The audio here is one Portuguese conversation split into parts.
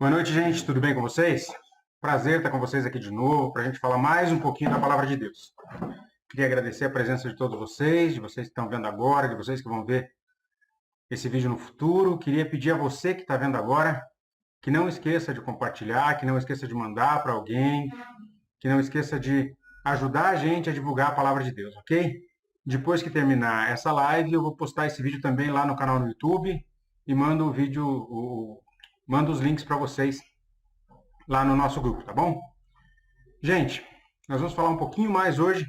Boa noite, gente. Tudo bem com vocês? Prazer estar com vocês aqui de novo para a gente falar mais um pouquinho da Palavra de Deus. Queria agradecer a presença de todos vocês, de vocês que estão vendo agora, de vocês que vão ver esse vídeo no futuro. Queria pedir a você que está vendo agora que não esqueça de compartilhar, que não esqueça de mandar para alguém, que não esqueça de ajudar a gente a divulgar a Palavra de Deus, ok? Depois que terminar essa live, eu vou postar esse vídeo também lá no canal no YouTube e mando mando os links para vocês lá no nosso grupo, tá bom? Gente, nós vamos falar um pouquinho mais hoje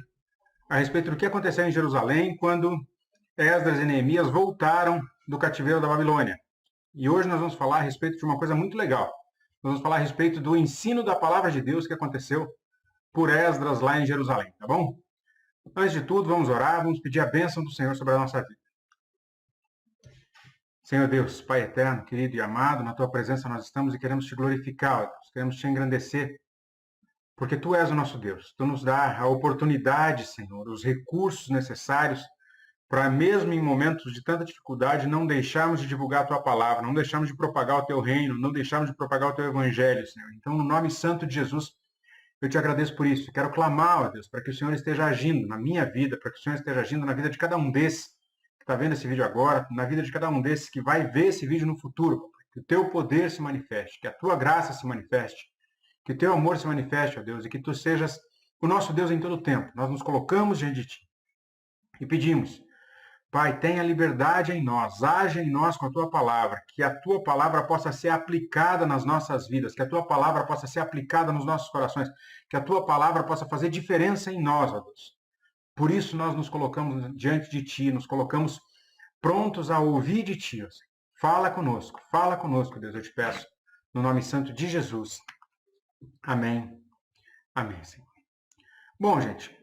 a respeito do que aconteceu em Jerusalém quando Esdras e Neemias voltaram do cativeiro da Babilônia. E hoje nós vamos falar a respeito de uma coisa muito legal. Nós vamos falar a respeito do ensino da palavra de Deus que aconteceu por Esdras lá em Jerusalém, tá bom? Antes de tudo, vamos orar, vamos pedir a bênção do Senhor sobre a nossa vida. Senhor Deus, Pai eterno, querido e amado, na Tua presença nós estamos e queremos Te glorificar, ó Deus, queremos Te engrandecer, porque Tu és o nosso Deus. Tu nos dá a oportunidade, Senhor, os recursos necessários para, mesmo em momentos de tanta dificuldade, não deixarmos de divulgar a Tua palavra, não deixarmos de propagar o Teu reino, não deixarmos de propagar o Teu evangelho, Senhor. Então, no nome santo de Jesus, eu Te agradeço por isso. Quero clamar, ó Deus, para que o Senhor esteja agindo na minha vida, para que o Senhor esteja agindo na vida de cada um desses que está vendo esse vídeo agora, na vida de cada um desses que vai ver esse vídeo no futuro, que o Teu poder se manifeste, que a Tua graça se manifeste, que o Teu amor se manifeste, ó Deus, e que Tu sejas o nosso Deus em todo o tempo. Nós nos colocamos diante de Ti e pedimos, Pai, tenha liberdade em nós, age em nós com a Tua palavra, que a Tua palavra possa ser aplicada nas nossas vidas, que a Tua palavra possa ser aplicada nos nossos corações, que a Tua palavra possa fazer diferença em nós, ó Deus. Por isso nós nos colocamos diante de Ti, nos colocamos prontos a ouvir de Ti. Ó Senhor. Fala conosco, Deus, eu te peço, no nome santo de Jesus. Amém. Amém, Senhor. Bom, gente,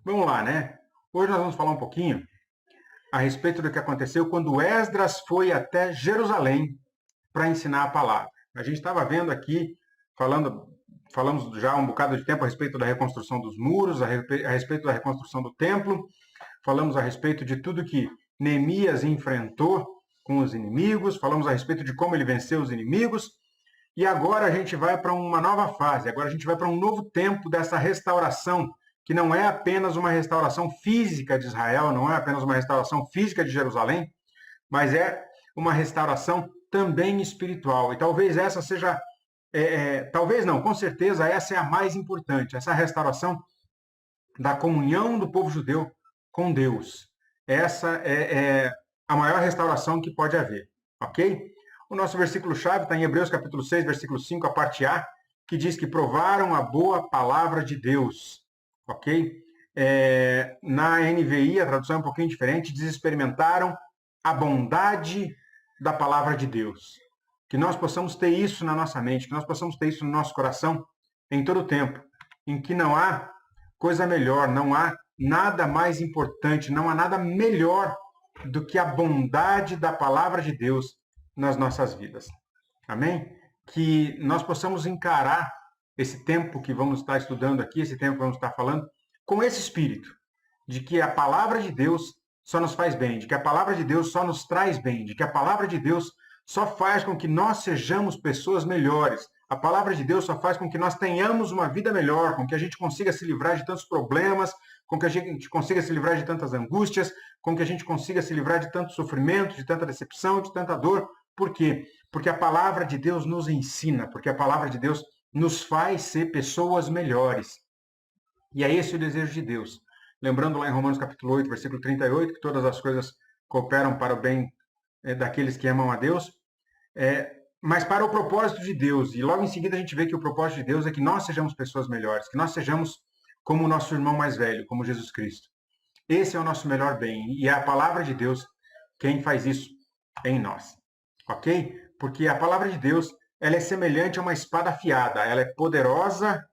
vamos lá, né? Hoje nós vamos falar um pouquinho a respeito do que aconteceu quando Esdras foi até Jerusalém para ensinar a palavra. A gente estava vendo aqui, falamos já um bocado de tempo a respeito da reconstrução dos muros, a respeito da reconstrução do templo, falamos a respeito de tudo que Neemias enfrentou com os inimigos, falamos a respeito de como ele venceu os inimigos, e agora a gente vai para uma nova fase, agora a gente vai para um novo tempo dessa restauração, que não é apenas uma restauração física de Israel, não é apenas uma restauração física de Jerusalém, mas é uma restauração também espiritual. E talvez essa seja, talvez não, com certeza essa é a mais importante, essa restauração da comunhão do povo judeu com Deus. Essa é a maior restauração que pode haver, ok? O nosso versículo-chave está em Hebreus capítulo 6, versículo 5, a parte A, que diz que provaram a boa palavra de Deus, ok? Na NVI, a tradução é um pouquinho diferente, diz experimentaram a bondade da palavra de Deus. Que nós possamos ter isso na nossa mente, que nós possamos ter isso no nosso coração em todo o tempo, em que não há coisa melhor, não há nada mais importante, não há nada melhor do que a bondade da palavra de Deus nas nossas vidas. Amém? Que nós possamos encarar esse tempo que vamos estar estudando aqui, esse tempo que vamos estar falando, com esse espírito, de que a palavra de Deus só nos faz bem, de que a palavra de Deus só nos traz bem, de que a palavra de Deus só faz com que nós sejamos pessoas melhores. A palavra de Deus só faz com que nós tenhamos uma vida melhor, com que a gente consiga se livrar de tantos problemas, com que a gente consiga se livrar de tantas angústias, com que a gente consiga se livrar de tanto sofrimento, de tanta decepção, de tanta dor. Por quê? Porque a palavra de Deus nos ensina, porque a palavra de Deus nos faz ser pessoas melhores. E é esse o desejo de Deus. Lembrando lá em Romanos capítulo 8, versículo 38, que todas as coisas cooperam para o bem daqueles que amam a Deus, mas para o propósito de Deus. E logo em seguida a gente vê que o propósito de Deus é que nós sejamos pessoas melhores, que nós sejamos como o nosso irmão mais velho, como Jesus Cristo. Esse é o nosso melhor bem. E é a palavra de Deus quem faz isso em nós. Ok? Porque a palavra de Deus, ela é semelhante a uma espada afiada. Ela é poderosa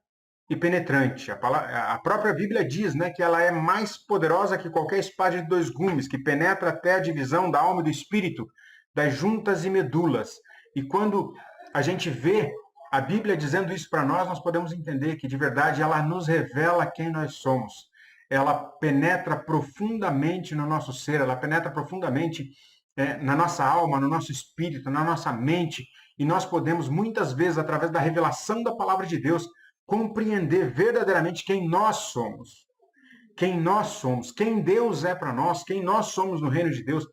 e penetrante. A própria Bíblia diz, né, que ela é mais poderosa que qualquer espada de dois gumes, que penetra até a divisão da alma e do espírito, das juntas e medulas. E quando a gente vê a Bíblia dizendo isso para nós, nós podemos entender que, de verdade, ela nos revela quem nós somos. Ela penetra profundamente no nosso ser, ela penetra profundamente na nossa alma, no nosso espírito, na nossa mente, e nós podemos muitas vezes, através da revelação da palavra de Deus, compreender verdadeiramente quem nós somos. Quem nós somos, quem Deus é para nós, quem nós somos no reino de Deus.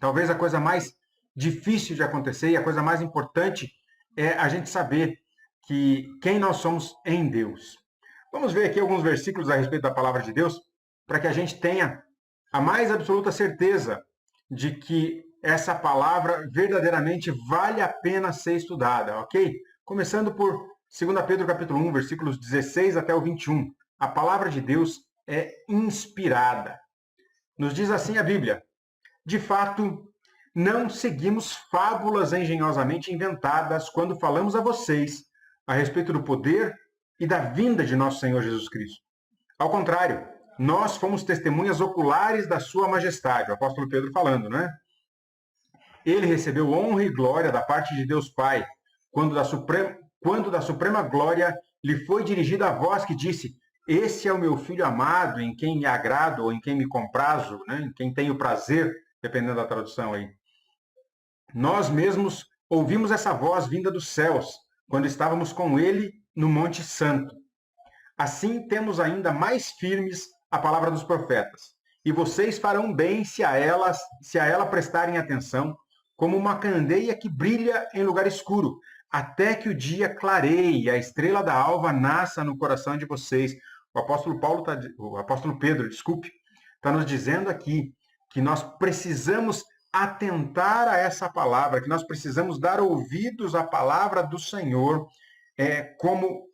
Talvez a coisa mais difícil de acontecer e a coisa mais importante é a gente saber que quem nós somos em Deus. Vamos ver aqui alguns versículos a respeito da palavra de Deus, para que a gente tenha a mais absoluta certeza de que essa palavra verdadeiramente vale a pena ser estudada, ok? Começando por 2 Pedro capítulo 1, versículos 16 até o 21. A palavra de Deus é inspirada. Nos diz assim a Bíblia: de fato, não seguimos fábulas engenhosamente inventadas quando falamos a vocês a respeito do poder e da vinda de nosso Senhor Jesus Cristo. Ao contrário, nós fomos testemunhas oculares da sua majestade, o apóstolo Pedro falando, né? Ele recebeu honra e glória da parte de Deus Pai, quando da suprema glória lhe foi dirigida a voz que disse: esse é o meu filho amado, em quem me agrado, ou em quem me comprazo, né? Em quem tenho prazer, dependendo da tradução aí. Nós mesmos ouvimos essa voz vinda dos céus, quando estávamos com ele no Monte Santo. Assim temos ainda mais firmes a palavra dos profetas. E vocês farão bem se a ela prestarem atenção, como uma candeia que brilha em lugar escuro, até que o dia clareie e a estrela da alva nasça no coração de vocês. O apóstolo Pedro, está nos dizendo aqui que nós precisamos atentar a essa palavra, que nós precisamos dar ouvidos à palavra do Senhor, como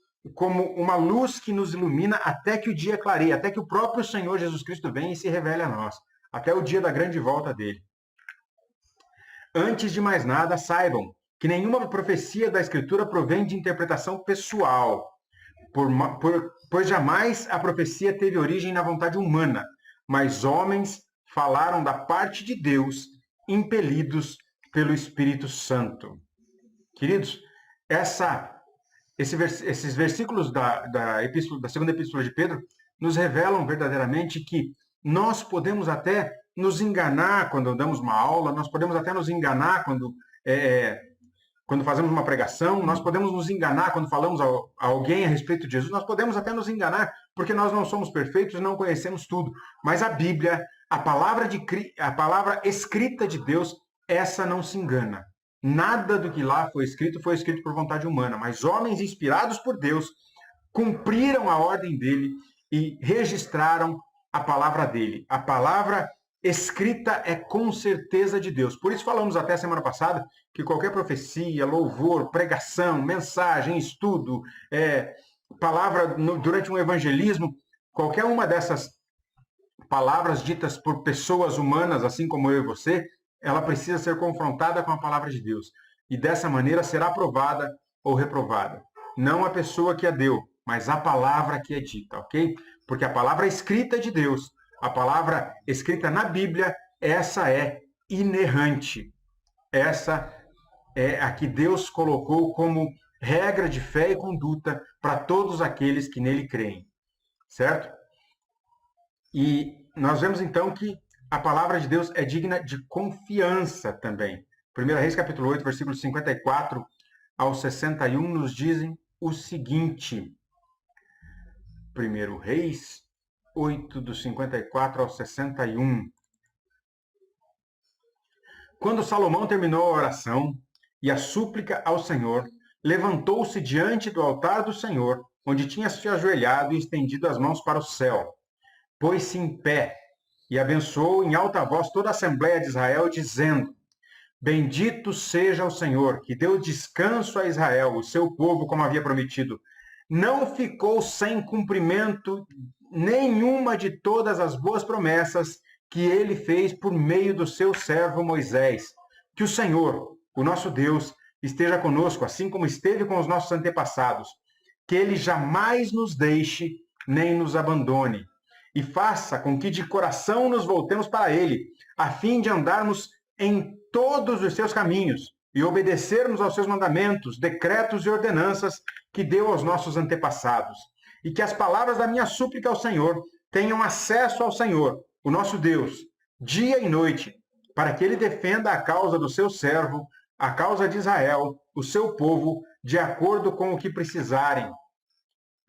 uma luz que nos ilumina até que o dia clareie, até que o próprio Senhor Jesus Cristo venha e se revele a nós, até o dia da grande volta dele. Antes de mais nada, saibam que nenhuma profecia da Escritura provém de interpretação pessoal, pois jamais a profecia teve origem na vontade humana, mas homens falaram da parte de Deus, impelidos pelo Espírito Santo. Queridos, esses versículos da segunda epístola de Pedro nos revelam verdadeiramente que nós podemos até nos enganar quando damos uma aula, nós podemos até nos enganar quando fazemos uma pregação, nós podemos nos enganar quando falamos a alguém a respeito de Jesus, nós podemos até nos enganar porque nós não somos perfeitos e não conhecemos tudo. Mas a Bíblia, a palavra escrita de Deus, essa não se engana. Nada do que lá foi escrito por vontade humana, mas homens inspirados por Deus cumpriram a ordem dele e registraram a palavra dele. A palavra escrita é com certeza de Deus. Por isso falamos até semana passada que qualquer profecia, louvor, pregação, mensagem, estudo, palavra durante um evangelismo, qualquer uma dessas palavras ditas por pessoas humanas, assim como eu e você, ela precisa ser confrontada com a palavra de Deus. E dessa maneira será aprovada ou reprovada. Não a pessoa que a deu, mas a palavra que é dita, ok? Porque a palavra escrita de Deus, a palavra escrita na Bíblia, essa é inerrante. Essa é a que Deus colocou como regra de fé e conduta para todos aqueles que nele creem. Certo? E nós vemos então que a palavra de Deus é digna de confiança também. 1 Reis capítulo 8, versículos 54 ao 61 nos dizem o seguinte. 1 Reis 8, do 54 ao 61. Quando Salomão terminou a oração e a súplica ao Senhor, levantou-se diante do altar do Senhor, onde tinha se ajoelhado e estendido as mãos para o céu. Pôs-se em pé e abençoou em alta voz toda a Assembleia de Israel, dizendo: Bendito seja o Senhor, que deu descanso a Israel, o seu povo, como havia prometido. Não ficou sem cumprimento nenhuma de todas as boas promessas que ele fez por meio do seu servo Moisés. Que o Senhor, o nosso Deus, esteja conosco, assim como esteve com os nossos antepassados. Que ele jamais nos deixe nem nos abandone. E faça com que de coração nos voltemos para ele, a fim de andarmos em todos os seus caminhos e obedecermos aos seus mandamentos, decretos e ordenanças que deu aos nossos antepassados. E que as palavras da minha súplica ao Senhor tenham acesso ao Senhor, o nosso Deus, dia e noite, para que ele defenda a causa do seu servo, a causa de Israel, o seu povo, de acordo com o que precisarem.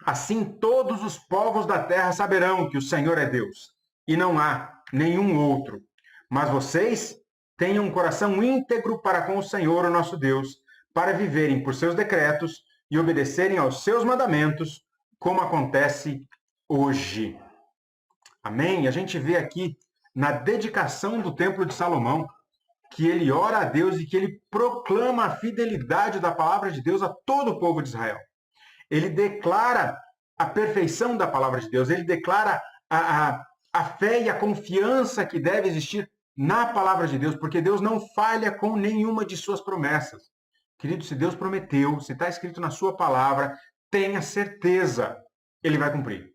Assim todos os povos da terra saberão que o Senhor é Deus, e não há nenhum outro. Mas vocês tenham um coração íntegro para com o Senhor, o nosso Deus, para viverem por seus decretos e obedecerem aos seus mandamentos, como acontece hoje. Amém? E a gente vê aqui na dedicação do Templo de Salomão que ele ora a Deus e que ele proclama a fidelidade da palavra de Deus a todo o povo de Israel. Ele declara a perfeição da palavra de Deus, ele declara a fé e a confiança que deve existir na palavra de Deus, porque Deus não falha com nenhuma de suas promessas. Querido, se Deus prometeu, se está escrito na sua palavra, tenha certeza, ele vai cumprir.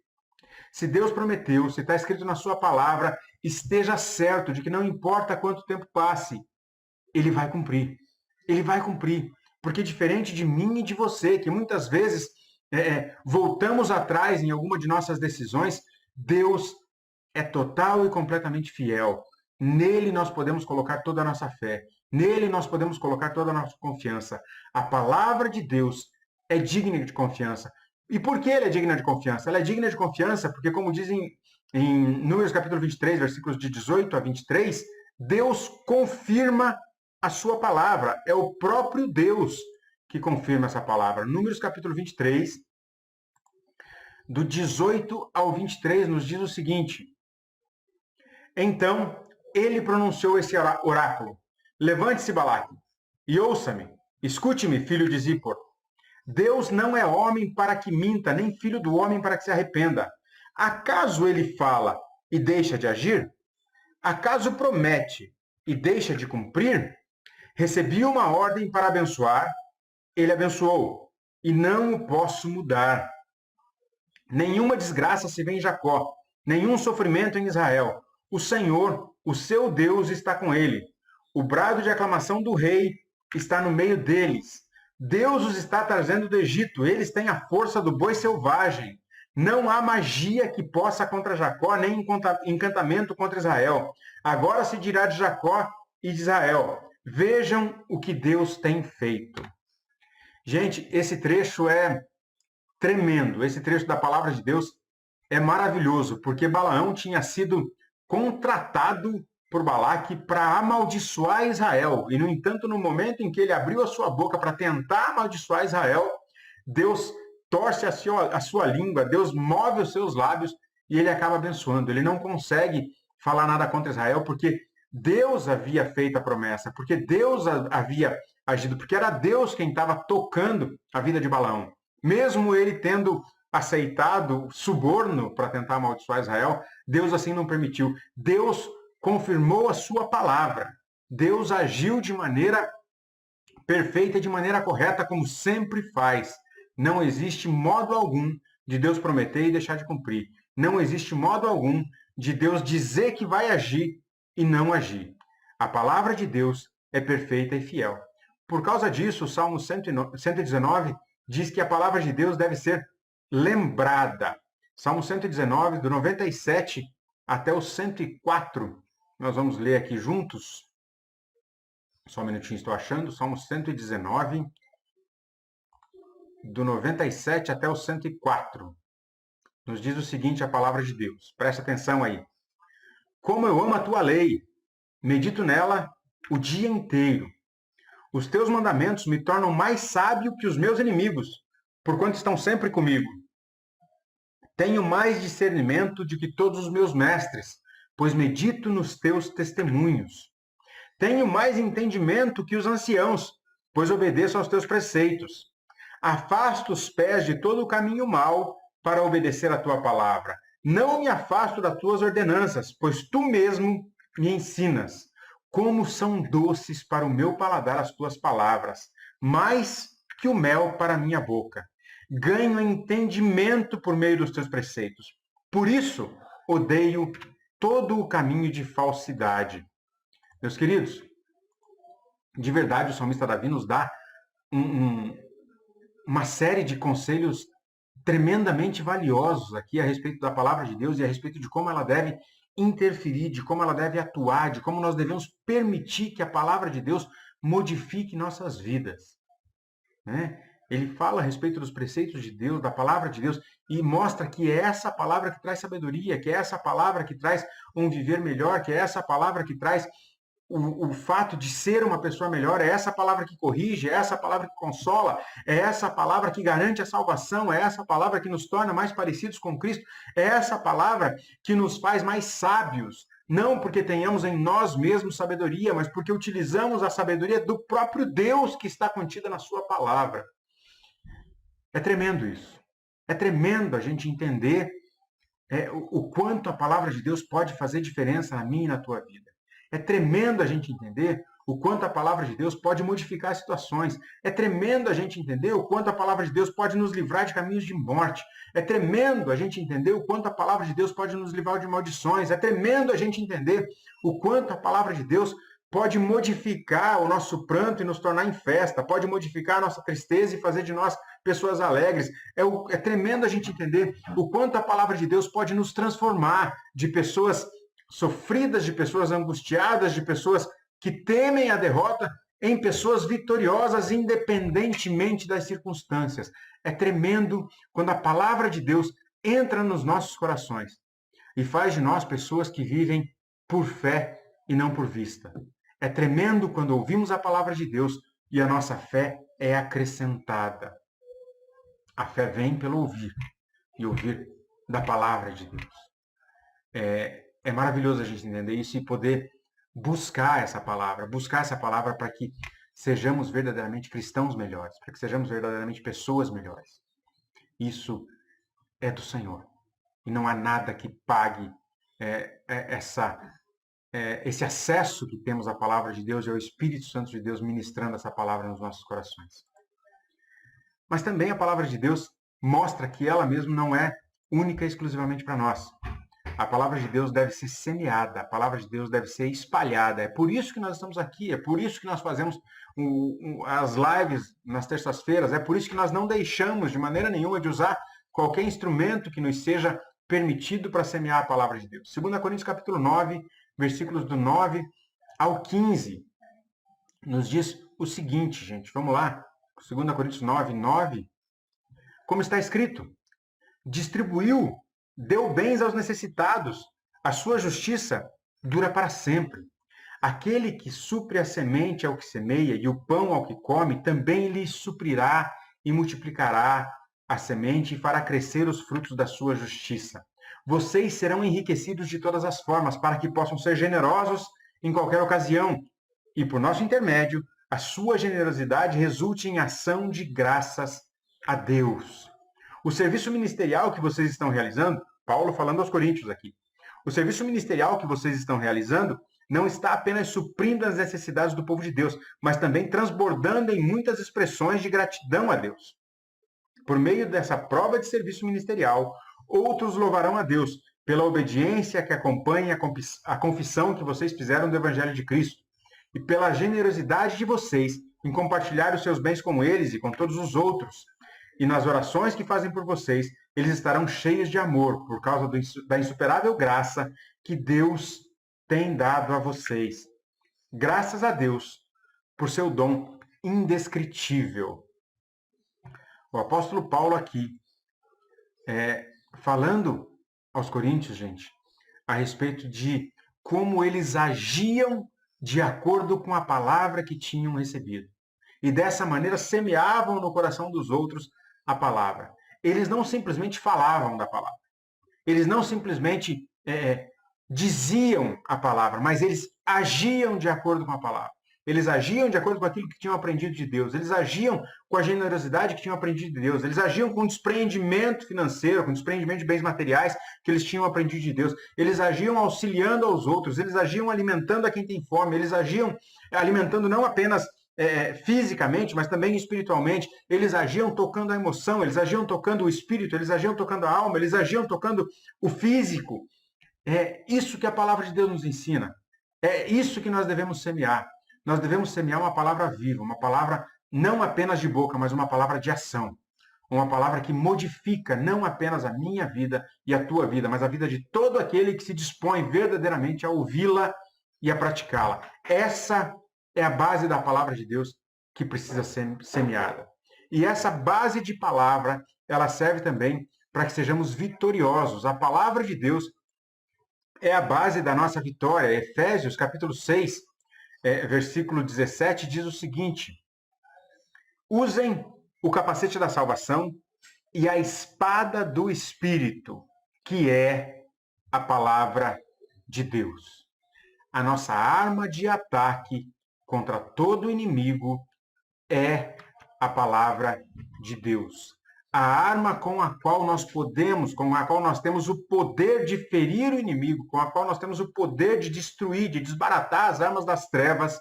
Se Deus prometeu, se está escrito na sua palavra, esteja certo de que não importa quanto tempo passe, ele vai cumprir. Ele vai cumprir. Porque diferente de mim e de você, que muitas vezes voltamos atrás em alguma de nossas decisões, Deus é total e completamente fiel. Nele nós podemos colocar toda a nossa fé. Nele nós podemos colocar toda a nossa confiança. A palavra de Deus é digna de confiança. E por que ela é digna de confiança? Ela é digna de confiança porque, como dizem em Números capítulo 23, versículos de 18 a 23, Deus confirma a sua palavra. É o próprio Deus que confirma essa palavra. Números capítulo 23, do 18 ao 23, nos diz o seguinte: Então ele pronunciou esse oráculo: Levante-se, Balaque, e ouça-me. Escute-me, filho de Zippor. Deus não é homem para que minta, nem filho do homem para que se arrependa. Acaso ele fala e deixa de agir? Acaso promete e deixa de cumprir? Recebi uma ordem para abençoar, ele abençoou, e não o posso mudar. Nenhuma desgraça se vê em Jacó, nenhum sofrimento em Israel. O Senhor, o seu Deus, está com ele. O brado de aclamação do rei está no meio deles. Deus os está trazendo do Egito. Eles têm a força do boi selvagem. Não há magia que possa contra Jacó, nem encantamento contra Israel. Agora se dirá de Jacó e de Israel: vejam o que Deus tem feito. Gente, esse trecho é tremendo. Esse trecho da palavra de Deus é maravilhoso, porque Balaão tinha sido contratado por Balaque para amaldiçoar Israel. E, no entanto, no momento em que ele abriu a sua boca para tentar amaldiçoar Israel, Deus torce a sua língua, Deus move os seus lábios e ele acaba abençoando. Ele não consegue falar nada contra Israel porque Deus havia feito a promessa, porque Deus havia agido, porque era Deus quem estava tocando a vida de Balaão. Mesmo ele tendo aceitado suborno para tentar amaldiçoar Israel, Deus assim não permitiu. Deus confirmou a sua palavra. Deus agiu de maneira perfeita, de maneira correta, como sempre faz. Não existe modo algum de Deus prometer e deixar de cumprir. Não existe modo algum de Deus dizer que vai agir e não agir. A palavra de Deus é perfeita e fiel. Por causa disso, o Salmo 119 diz que a palavra de Deus deve ser lembrada. Salmo 119, do 97 até o 104. Nós vamos ler aqui juntos. Só um minutinho, estou achando. Salmo 119, do 97 até o 104. Nos diz o seguinte a palavra de Deus. Preste atenção aí. Como eu amo a tua lei, medito nela o dia inteiro. Os teus mandamentos me tornam mais sábio que os meus inimigos, porquanto estão sempre comigo. Tenho mais discernimento do que todos os meus mestres, pois medito nos teus testemunhos. Tenho mais entendimento que os anciãos, pois obedeço aos teus preceitos. Afasta os pés de todo o caminho mau para obedecer a tua palavra. Não me afasto das tuas ordenanças, pois tu mesmo me ensinas. Como são doces para o meu paladar as tuas palavras, mais que o mel para a minha boca. Ganho entendimento por meio dos teus preceitos. Por isso, odeio todo o caminho de falsidade. Meus queridos, de verdade o salmista Davi nos dá uma série de conselhos tremendamente valiosos aqui a respeito da palavra de Deus e a respeito de como ela deve interferir, de como ela deve atuar, de como nós devemos permitir que a palavra de Deus modifique nossas vidas, né? Ele fala a respeito dos preceitos de Deus, da palavra de Deus, e mostra que é essa palavra que traz sabedoria, que é essa palavra que traz um viver melhor, que é essa palavra que traz o fato de ser uma pessoa melhor, é essa palavra que corrige, é essa palavra que consola, é essa palavra que garante a salvação, é essa palavra que nos torna mais parecidos com Cristo, é essa palavra que nos faz mais sábios, não porque tenhamos em nós mesmos sabedoria, mas porque utilizamos a sabedoria do próprio Deus que está contida na sua palavra. É tremendo isso. É tremendo a gente entender o quanto a palavra de Deus pode fazer diferença na minha e na tua vida. É tremendo a gente entender o quanto a palavra de Deus pode modificar situações. É tremendo a gente entender o quanto a palavra de Deus pode nos livrar de caminhos de morte. É tremendo a gente entender o quanto a palavra de Deus pode nos livrar de maldições. É tremendo a gente entender o quanto a palavra de Deus pode modificar o nosso pranto e nos tornar em festa, pode modificar a nossa tristeza e fazer de nós pessoas alegres. É tremendo a gente entender o quanto a palavra de Deus pode nos transformar de pessoas sofridas, de pessoas angustiadas, de pessoas que temem a derrota, em pessoas vitoriosas, independentemente das circunstâncias. É tremendo quando a palavra de Deus entra nos nossos corações e faz de nós pessoas que vivem por fé e não por vista. É tremendo quando ouvimos a palavra de Deus e a nossa fé é acrescentada. A fé vem pelo ouvir, e ouvir da palavra de Deus. É maravilhoso a gente entender isso e poder buscar essa palavra para que sejamos verdadeiramente cristãos melhores, para que sejamos verdadeiramente pessoas melhores. Isso é do Senhor. E não há nada que pague esse acesso que temos à palavra de Deus e ao Espírito Santo de Deus ministrando essa palavra nos nossos corações. Mas também a palavra de Deus mostra que ela mesma não é única e exclusivamente para nós. A palavra de Deus deve ser semeada, a palavra de Deus deve ser espalhada. É por isso que nós estamos aqui, é por isso que nós fazemos as lives nas terças-feiras, é por isso que nós não deixamos de maneira nenhuma de usar qualquer instrumento que nos seja permitido para semear a palavra de Deus. 2 Coríntios capítulo 9, versículos do 9 ao 15, nos diz o seguinte, gente, vamos lá, 2 Coríntios 9, 9, como está escrito, distribuiu, deu bens aos necessitados, a sua justiça dura para sempre. Aquele que supre a semente ao que semeia e o pão ao que come, também lhe suprirá e multiplicará a semente e fará crescer os frutos da sua justiça. Vocês serão enriquecidos de todas as formas, para que possam ser generosos em qualquer ocasião. E por nosso intermédio, a sua generosidade resulte em ação de graças a Deus. O serviço ministerial que vocês estão realizando, Paulo falando aos Coríntios aqui, o serviço ministerial que vocês estão realizando não está apenas suprindo as necessidades do povo de Deus, mas também transbordando em muitas expressões de gratidão a Deus. Por meio dessa prova de serviço ministerial, outros louvarão a Deus pela obediência que acompanha a confissão que vocês fizeram do Evangelho de Cristo e pela generosidade de vocês em compartilhar os seus bens com eles e com todos os outros. E nas orações que fazem por vocês, eles estarão cheios de amor por causa da insuperável graça que Deus tem dado a vocês. Graças a Deus por seu dom indescritível. O apóstolo Paulo aqui, falando aos coríntios, gente, a respeito de como eles agiam de acordo com a palavra que tinham recebido. E dessa maneira semeavam no coração dos outros a palavra. Eles não simplesmente falavam da palavra. Eles não simplesmente diziam a palavra, mas eles agiam de acordo com a palavra. Eles agiam de acordo com aquilo que tinham aprendido de Deus. Eles agiam com a generosidade que tinham aprendido de Deus. Eles agiam com desprendimento financeiro, com desprendimento de bens materiais que eles tinham aprendido de Deus. Eles agiam auxiliando aos outros. Eles agiam alimentando a quem tem fome. Eles agiam alimentando não apenas fisicamente, mas também espiritualmente. Eles agiam tocando a emoção, eles agiam tocando o espírito, eles agiam tocando a alma, eles agiam tocando o físico. É isso que a palavra de Deus nos ensina. É isso que nós devemos semear. Nós devemos semear uma palavra viva, uma palavra não apenas de boca, mas uma palavra de ação. uma palavra que modifica não apenas a minha vida e a tua vida, mas a vida de todo aquele que se dispõe verdadeiramente a ouvi-la e a praticá-la. Essa é a base da palavra de Deus que precisa ser semeada. E essa base de palavra, ela serve também para que sejamos vitoriosos. A palavra de Deus é a base da nossa vitória. Efésios, capítulo 6, versículo 17, diz o seguinte: usem o capacete da salvação e a espada do Espírito, que é a palavra de Deus. A nossa arma de ataque contra todo inimigo é a palavra de Deus. A arma com a qual nós podemos, com a qual nós temos o poder de ferir o inimigo, com a qual nós temos o poder de destruir, de desbaratar as armas das trevas,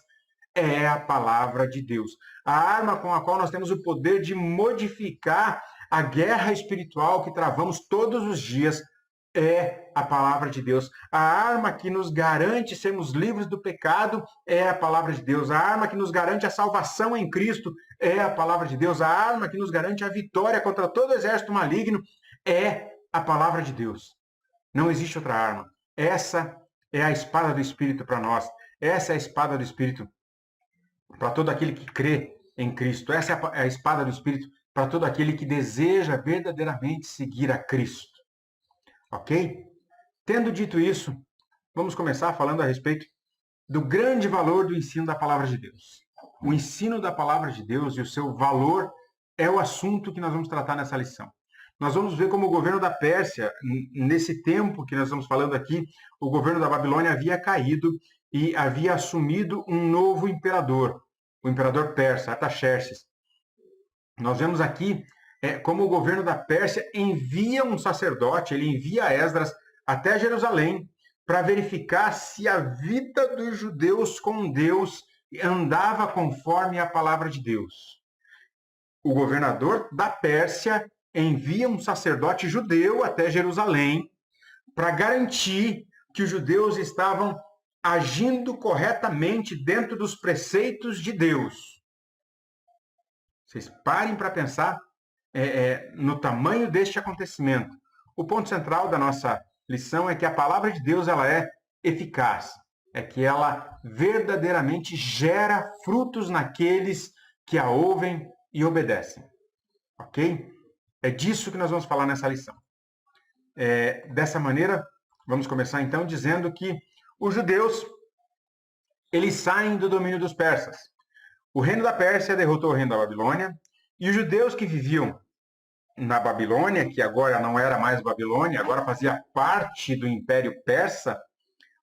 é a palavra de Deus. A arma com a qual nós temos o poder de modificar a guerra espiritual que travamos todos os dias é a palavra de Deus. A arma que nos garante sermos livres do pecado é a palavra de Deus. A arma que nos garante a salvação em Cristo é a palavra de Deus. A arma que nos garante a vitória contra todo exército maligno é a palavra de Deus. Não existe outra arma. Essa é a espada do Espírito para nós. Essa é a espada do Espírito para todo aquele que crê em Cristo. Essa é a espada do Espírito para todo aquele que deseja verdadeiramente seguir a Cristo. Ok? Tendo dito isso, vamos começar falando a respeito do grande valor do ensino da palavra de Deus. O ensino da palavra de Deus e o seu valor é o assunto que nós vamos tratar nessa lição. Nós vamos ver como o governo da Pérsia, nesse tempo que nós estamos falando aqui, o governo da Babilônia havia caído e havia assumido um novo imperador, o imperador persa, Artaxerxes. Nós vemos aqui como o governo da Pérsia envia um sacerdote, ele envia Esdras até Jerusalém para verificar se a vida dos judeus com Deus andava conforme a palavra de Deus. O governador da Pérsia envia um sacerdote judeu até Jerusalém para garantir que os judeus estavam agindo corretamente dentro dos preceitos de Deus. Vocês parem para pensar no tamanho deste acontecimento. O ponto central da nossa lição é que a palavra de Deus ela é eficaz, é que ela verdadeiramente gera frutos naqueles que a ouvem e obedecem. Ok? É disso que nós vamos falar nessa lição. Dessa maneira, vamos começar então dizendo que os judeus eles saem do domínio dos persas. O reino da Pérsia derrotou o reino da Babilônia e os judeus que viviam na Babilônia, que agora não era mais Babilônia, agora fazia parte do Império Persa,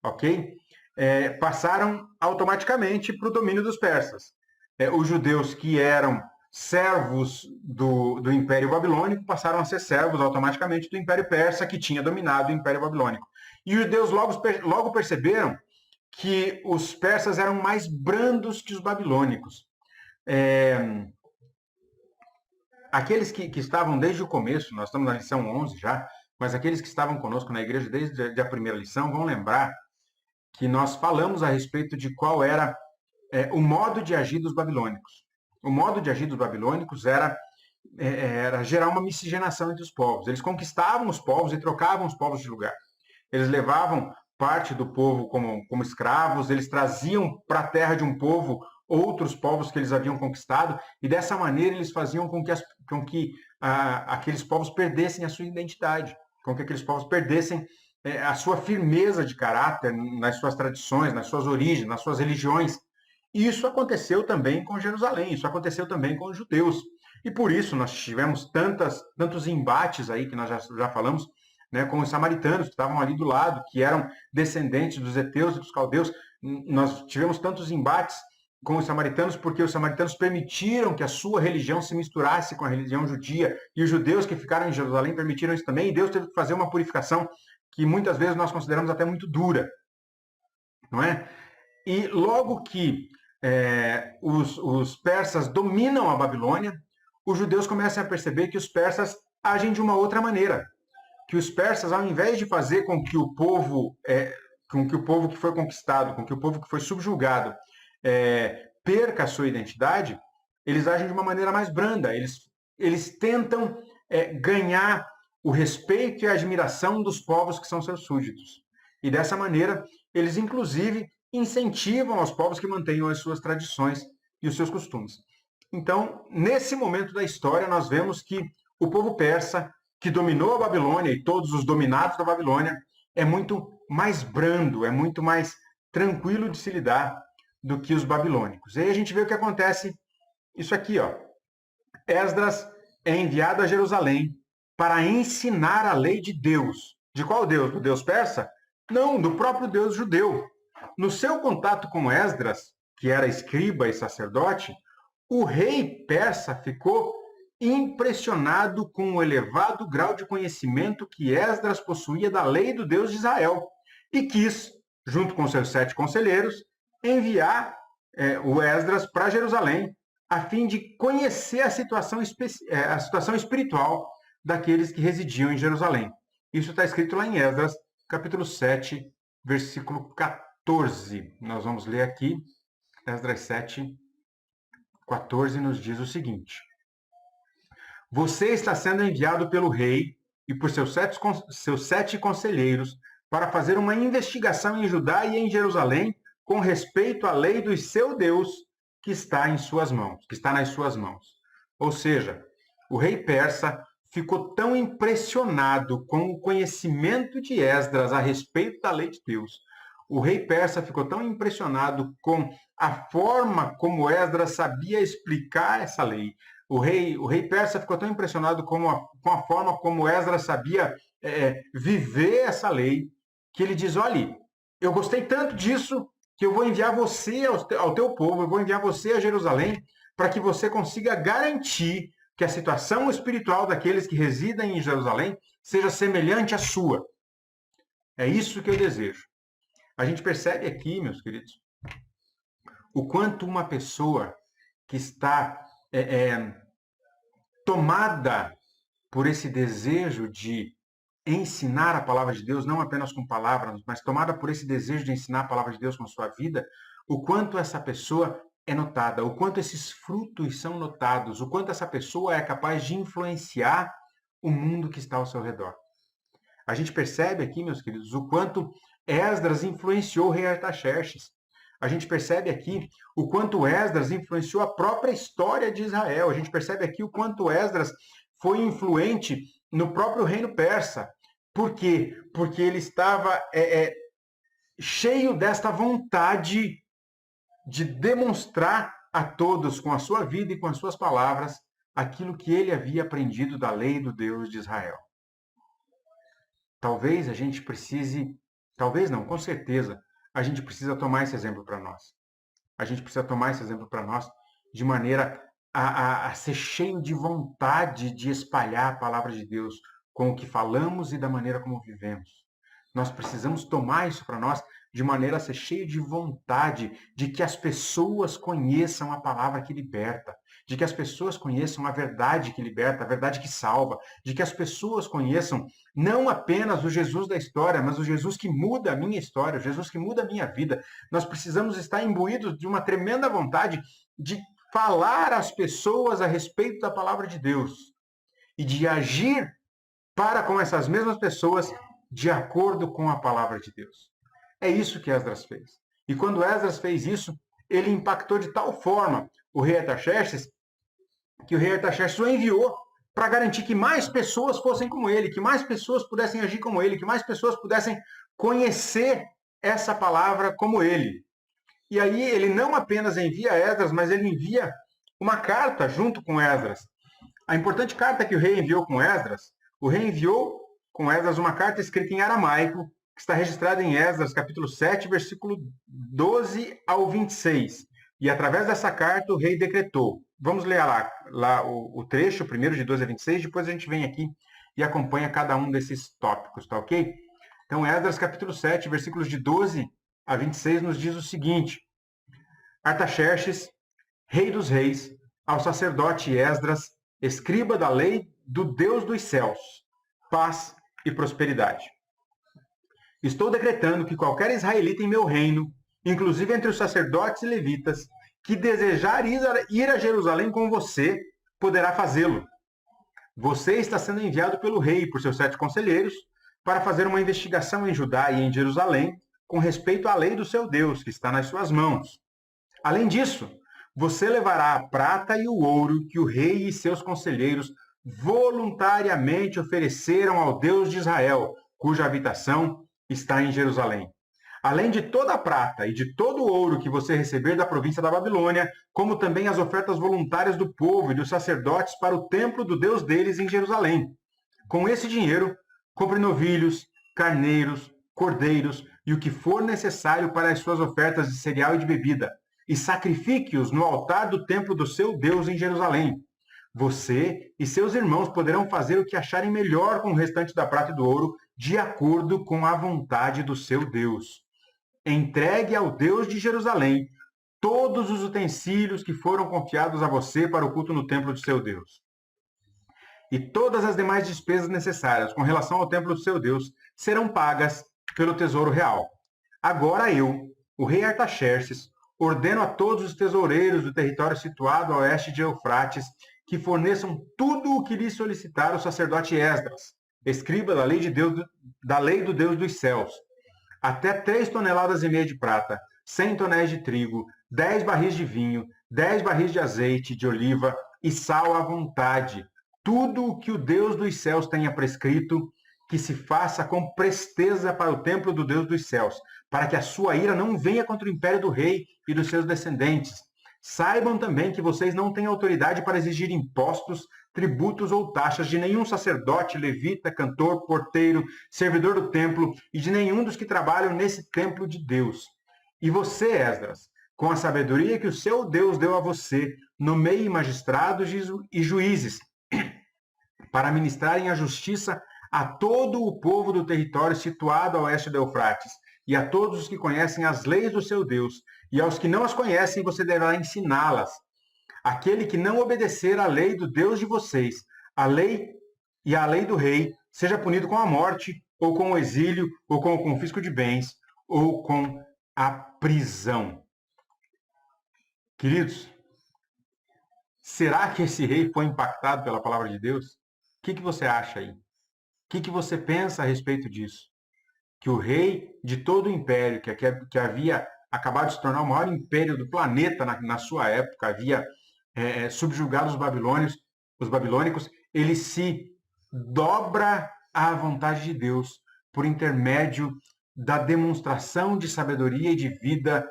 ok? Passaram automaticamente para o domínio dos persas. Os judeus que eram servos do Império Babilônico passaram a ser servos automaticamente do Império Persa, que tinha dominado o Império Babilônico. E os judeus logo perceberam que os persas eram mais brandos que os babilônicos. Aqueles que estavam desde o começo, nós estamos na lição 11 já, mas aqueles que estavam conosco na igreja desde a primeira lição vão lembrar que nós falamos a respeito de qual era o modo de agir dos babilônicos. O modo de agir dos babilônicos era gerar uma miscigenação entre os povos. Eles conquistavam os povos e trocavam os povos de lugar. Eles levavam parte do povo como escravos, eles traziam para a terra de um povo outros povos que eles haviam conquistado, e dessa maneira eles faziam com que aqueles povos perdessem a sua identidade, com que aqueles povos perdessem a sua firmeza de caráter nas suas tradições, nas suas origens, nas suas religiões. E isso aconteceu também com Jerusalém, isso aconteceu também com os judeus. E por isso nós tivemos tantos embates aí, que nós já falamos, né, com os samaritanos, que estavam ali do lado, que eram descendentes dos heteus e dos caldeus. Nós tivemos tantos embates com os samaritanos, porque os samaritanos permitiram que a sua religião se misturasse com a religião judia, e os judeus que ficaram em Jerusalém permitiram isso também, e Deus teve que fazer uma purificação que muitas vezes nós consideramos até muito dura, não é? E logo que os persas dominam a Babilônia, os judeus começam a perceber que os persas agem de uma outra maneira, que os persas, ao invés de fazer com que o povo que foi conquistado, com que o povo que foi subjugado perca a sua identidade, eles agem de uma maneira mais branda. Eles eles tentam ganhar o respeito e a admiração dos povos que são seus súditos. E dessa maneira, eles inclusive incentivam os povos que mantenham as suas tradições e os seus costumes. Então, nesse momento da história, nós vemos que o povo persa, que dominou a Babilônia e todos os dominados da Babilônia, é muito mais brando, é muito mais tranquilo de se lidar do que os babilônicos. E aí a gente vê o que acontece, isso aqui, ó. Esdras é enviado a Jerusalém para ensinar a lei de Deus. De qual Deus? Do Deus persa? Não, do próprio Deus judeu. No seu contato com Esdras, que era escriba e sacerdote, o rei persa ficou impressionado com o elevado grau de conhecimento que Esdras possuía da lei do Deus de Israel e quis, junto com seus 7 conselheiros, enviar o Esdras para Jerusalém a fim de conhecer a situação espiritual daqueles que residiam em Jerusalém. Isso está escrito lá em Esdras, capítulo 7, versículo 14. Nós vamos ler aqui, Esdras 7, 14 nos diz o seguinte: você está sendo enviado pelo rei e por seus 7 conselheiros para fazer uma investigação em Judá e em Jerusalém com respeito à lei do seu Deus que está em suas mãos, que está nas suas mãos. Ou seja, o rei persa ficou tão impressionado com o conhecimento de Esdras a respeito da lei de Deus. O rei persa ficou tão impressionado com a forma como Esdras sabia explicar essa lei. O rei persa ficou tão impressionado com a forma como Esdras sabia viver essa lei, que ele diz, olha, eu gostei tanto disso que eu vou enviar você ao teu povo, eu vou enviar você a Jerusalém para que você consiga garantir que a situação espiritual daqueles que residem em Jerusalém seja semelhante à sua. É isso que eu desejo. A gente percebe aqui, meus queridos, o quanto uma pessoa que está tomada por esse desejo de ensinar a palavra de Deus, não apenas com palavras, mas tomada por esse desejo de ensinar a palavra de Deus com a sua vida, o quanto essa pessoa é notada, o quanto esses frutos são notados, o quanto essa pessoa é capaz de influenciar o mundo que está ao seu redor. A gente percebe aqui, meus queridos, o quanto Esdras influenciou o rei Artaxerxes. A gente percebe aqui o quanto Esdras influenciou a própria história de Israel. A gente percebe aqui o quanto Esdras foi influente no próprio reino persa. Por quê? Porque ele estava cheio desta vontade de demonstrar a todos, com a sua vida e com as suas palavras, aquilo que ele havia aprendido da lei do Deus de Israel. Talvez a gente precise, talvez não, com certeza, a gente precisa tomar esse exemplo para nós. A gente precisa tomar esse exemplo para nós de maneira a ser cheio de vontade de espalhar a palavra de Deus com o que falamos e da maneira como vivemos. Nós precisamos tomar isso para nós de maneira a ser cheio de vontade de que as pessoas conheçam a palavra que liberta, de que as pessoas conheçam a verdade que liberta, a verdade que salva, de que as pessoas conheçam não apenas o Jesus da história, mas o Jesus que muda a minha história, o Jesus que muda a minha vida. Nós precisamos estar imbuídos de uma tremenda vontade de falar às pessoas a respeito da palavra de Deus e de agir para com essas mesmas pessoas de acordo com a palavra de Deus. É isso que Esdras fez. E quando Esdras fez isso, ele impactou de tal forma o rei Artaxerxes, que o rei Artaxerxes o enviou para garantir que mais pessoas fossem como ele, que mais pessoas pudessem agir como ele, que mais pessoas pudessem conhecer essa palavra como ele. E aí ele não apenas envia Esdras, mas ele envia uma carta junto com Esdras. A importante carta que o rei enviou com Esdras, o rei enviou com Esdras uma carta escrita em aramaico, que está registrada em Esdras, capítulo 7, versículo 12 ao 26. E através dessa carta o rei decretou. Vamos ler lá o trecho, primeiro de 12 a 26, depois a gente vem aqui e acompanha cada um desses tópicos, tá ok? Então, Esdras, capítulo 7, versículos de 12 a 26, nos diz o seguinte: Artaxerxes, rei dos reis, ao sacerdote Esdras, escriba da lei do Deus dos céus, paz e prosperidade. Estou decretando que qualquer israelita em meu reino, inclusive entre os sacerdotes e levitas, que desejar ir a Jerusalém com você, poderá fazê-lo, Você está sendo enviado pelo rei por seus 7 conselheiros para fazer uma investigação em Judá e em Jerusalém com respeito à lei do seu Deus, que está nas suas mãos. Além disso, você levará a prata e o ouro que o rei e seus conselheiros voluntariamente ofereceram ao Deus de Israel, cuja habitação está em Jerusalém. Além de toda a prata e de todo o ouro que você receber da província da Babilônia, como também as ofertas voluntárias do povo e dos sacerdotes para o templo do Deus deles em Jerusalém. Com esse dinheiro, compre novilhos, carneiros, cordeiros e o que for necessário para as suas ofertas de cereal e de bebida, e sacrifique-os no altar do templo do seu Deus em Jerusalém. Você e seus irmãos poderão fazer o que acharem melhor com o restante da prata e do ouro, de acordo com a vontade do seu Deus. Entregue ao Deus de Jerusalém todos os utensílios que foram confiados a você para o culto no templo de seu Deus. E todas as demais despesas necessárias com relação ao templo do seu Deus serão pagas pelo tesouro real. Agora eu, o rei Artaxerxes, ordeno a todos os tesoureiros do território situado a oeste de Eufrates que forneçam tudo o que lhe solicitar o sacerdote Esdras, escriba da lei do Deus dos céus, até 3,5 toneladas de prata, 100 tonéis de trigo, 10 barris de vinho, 10 barris de azeite de oliva e sal à vontade. Tudo o que o Deus dos céus tenha prescrito, que se faça com presteza para o templo do Deus dos céus, para que a sua ira não venha contra o império do rei e dos seus descendentes. Saibam também que vocês não têm autoridade para exigir impostos, tributos ou taxas de nenhum sacerdote, levita, cantor, porteiro, servidor do templo e de nenhum dos que trabalham nesse templo de Deus. E você, Esdras, com a sabedoria que o seu Deus deu a você, nomeie magistrados e juízes para ministrarem a justiça a todo o povo do território situado a oeste do Eufrates, e a todos os que conhecem as leis do seu Deus, e aos que não as conhecem você deverá ensiná-las. Aquele que não obedecer à lei do Deus de vocês, a lei e à lei do rei, seja punido com a morte, ou com o exílio, ou com o confisco de bens, ou com a prisão. Queridos, será que esse rei foi impactado pela palavra de Deus? O que você acha aí? O que você pensa a respeito disso? Que o rei de todo o império, que havia acabado de se tornar o maior império do planeta na sua época, havia subjugado os babilônicos, ele se dobra à vontade de Deus por intermédio da demonstração de sabedoria e de vida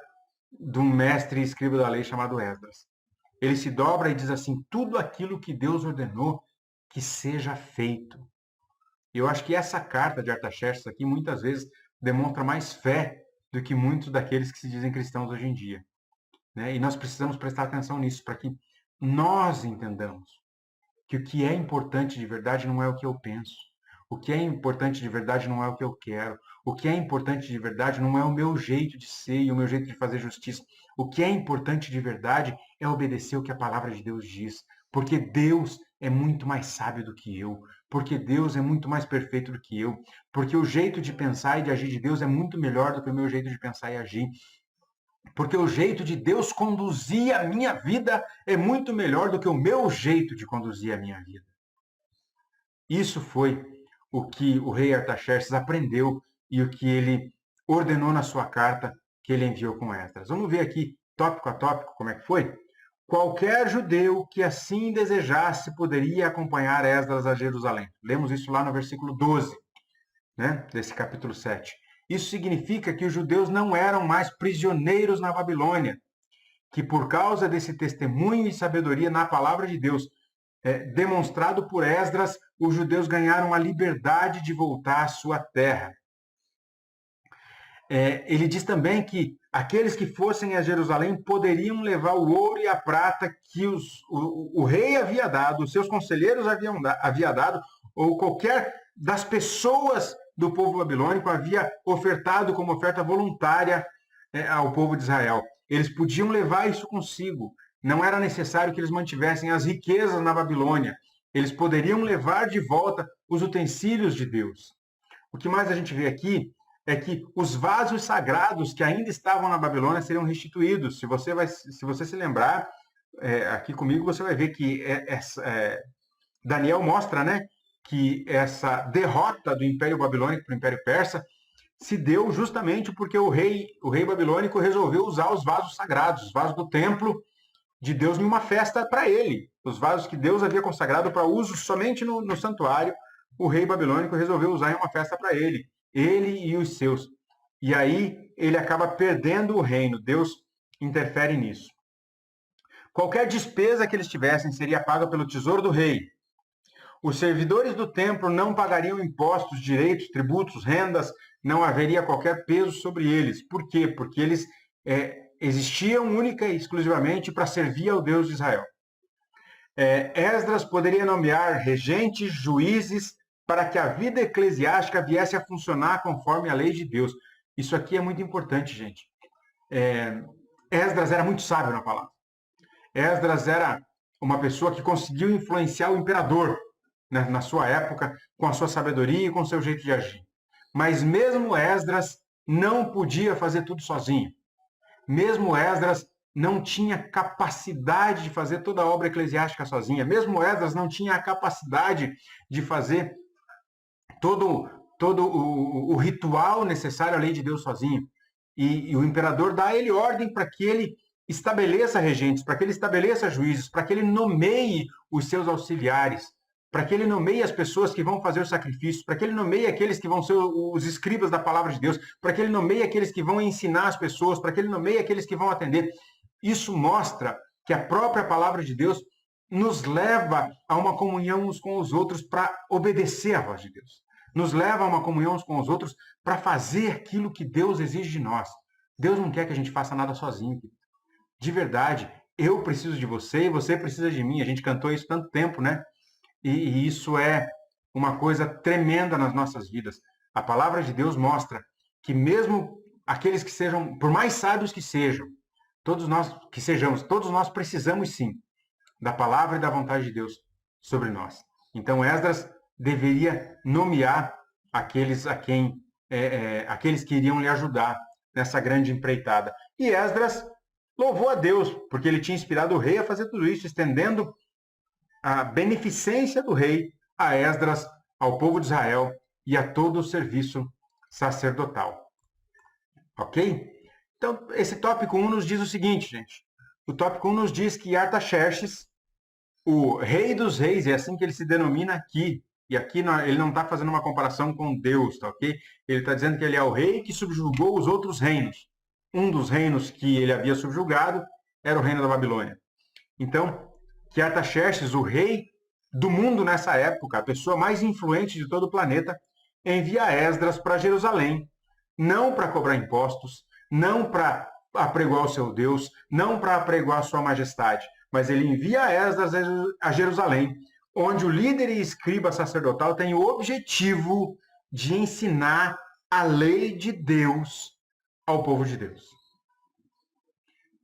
de um mestre escriba da lei chamado Esdras. Ele se dobra e diz assim: tudo aquilo que Deus ordenou que seja feito. Eu acho que essa carta de Artaxerxes aqui muitas vezes demonstra mais fé do que muitos daqueles que se dizem cristãos hoje em dia. Né? E nós precisamos prestar atenção nisso para que nós entendamos que o que é importante de verdade não é o que eu penso. O que é importante de verdade não é o que eu quero. O que é importante de verdade não é o meu jeito de ser e o meu jeito de fazer justiça. O que é importante de verdade é obedecer o que a palavra de Deus diz. Porque Deus é muito mais sábio do que eu. Porque Deus é muito mais perfeito do que eu. Porque o jeito de pensar e de agir de Deus é muito melhor do que o meu jeito de pensar e agir. Porque o jeito de Deus conduzir a minha vida é muito melhor do que o meu jeito de conduzir a minha vida. Isso foi o que o rei Artaxerxes aprendeu e o que ele ordenou na sua carta que ele enviou com Esdras. Vamos ver aqui, tópico a tópico, como é que foi? Qualquer judeu que assim desejasse poderia acompanhar Esdras a Jerusalém. Lemos isso lá no versículo 12, né, desse capítulo 7. Isso significa que os judeus não eram mais prisioneiros na Babilônia, que por causa desse testemunho e sabedoria na palavra de Deus, demonstrado por Esdras, os judeus ganharam a liberdade de voltar à sua terra. Ele diz também que aqueles que fossem a Jerusalém poderiam levar o ouro e a prata que o rei havia dado, os seus conselheiros havia dado, ou qualquer das pessoas do povo babilônico havia ofertado como oferta voluntária ao povo de Israel. Eles podiam levar isso consigo. Não era necessário que eles mantivessem as riquezas na Babilônia. Eles poderiam levar de volta os utensílios de Deus. O que mais a gente vê aqui é que os vasos sagrados que ainda estavam na Babilônia seriam restituídos. Se você se lembrar, aqui comigo, você vai ver que Daniel mostra, né, que essa derrota do Império Babilônico para o Império Persa se deu justamente porque o rei babilônico resolveu usar os vasos sagrados, os vasos do templo de Deus, em uma festa para ele. Os vasos que Deus havia consagrado para uso somente no santuário, o rei babilônico resolveu usar em uma festa para ele e os seus. E aí ele acaba perdendo o reino. Deus interfere nisso. Qualquer despesa que eles tivessem seria paga pelo tesouro do rei. Os servidores do templo não pagariam impostos, direitos, tributos, rendas, não haveria qualquer peso sobre eles. Por quê? Porque eles existiam única e exclusivamente para servir ao Deus de Israel. Esdras poderia nomear regentes, juízes, para que a vida eclesiástica viesse a funcionar conforme a lei de Deus. Isso aqui é muito importante, gente. Esdras era muito sábio na palavra. Esdras era uma pessoa que conseguiu influenciar o imperador, né, na sua época, com a sua sabedoria e com o seu jeito de agir. Mas mesmo Esdras não podia fazer tudo sozinho. Mesmo Esdras não tinha capacidade de fazer toda a obra eclesiástica sozinha. Mesmo Esdras não tinha a capacidade de fazer todo o ritual necessário à lei de Deus sozinho. E o imperador dá a ele ordem para que ele estabeleça regentes, para que ele estabeleça juízes, para que ele nomeie os seus auxiliares, para que ele nomeie as pessoas que vão fazer os sacrifícios, para que ele nomeie aqueles que vão ser os escribas da palavra de Deus, para que ele nomeie aqueles que vão ensinar as pessoas, para que ele nomeie aqueles que vão atender. Isso mostra que a própria palavra de Deus nos leva a uma comunhão uns com os outros para obedecer à voz de Deus. Nos leva a uma comunhão uns com os outros para fazer aquilo que Deus exige de nós. Deus não quer que a gente faça nada sozinho. De verdade, eu preciso de você e você precisa de mim. A gente cantou isso tanto tempo, né? E isso é uma coisa tremenda nas nossas vidas. A palavra de Deus mostra que mesmo aqueles que sejam, por mais sábios que sejam, todos nós precisamos sim da palavra e da vontade de Deus sobre nós. Então Esdras deveria nomear aqueles aqueles que iriam lhe ajudar nessa grande empreitada. E Esdras louvou a Deus, porque ele tinha inspirado o rei a fazer tudo isso, estendendo a beneficência do rei a Esdras, ao povo de Israel e a todo o serviço sacerdotal. Ok? Então, esse tópico 1 nos diz o seguinte, gente. O tópico 1 nos diz que Artaxerxes, o rei dos reis, é assim que ele se denomina aqui. E aqui ele não está fazendo uma comparação com Deus, tá ok? Ele está dizendo que ele é o rei que subjugou os outros reinos. Um dos reinos que ele havia subjugado era o reino da Babilônia. Então, que Artaxerxes, o rei do mundo nessa época, a pessoa mais influente de todo o planeta, envia Esdras para Jerusalém, não para cobrar impostos, não para apregoar o seu Deus, não para apregoar a sua majestade, mas ele envia Esdras a Jerusalém, onde o líder e escriba sacerdotal tem o objetivo de ensinar a lei de Deus ao povo de Deus.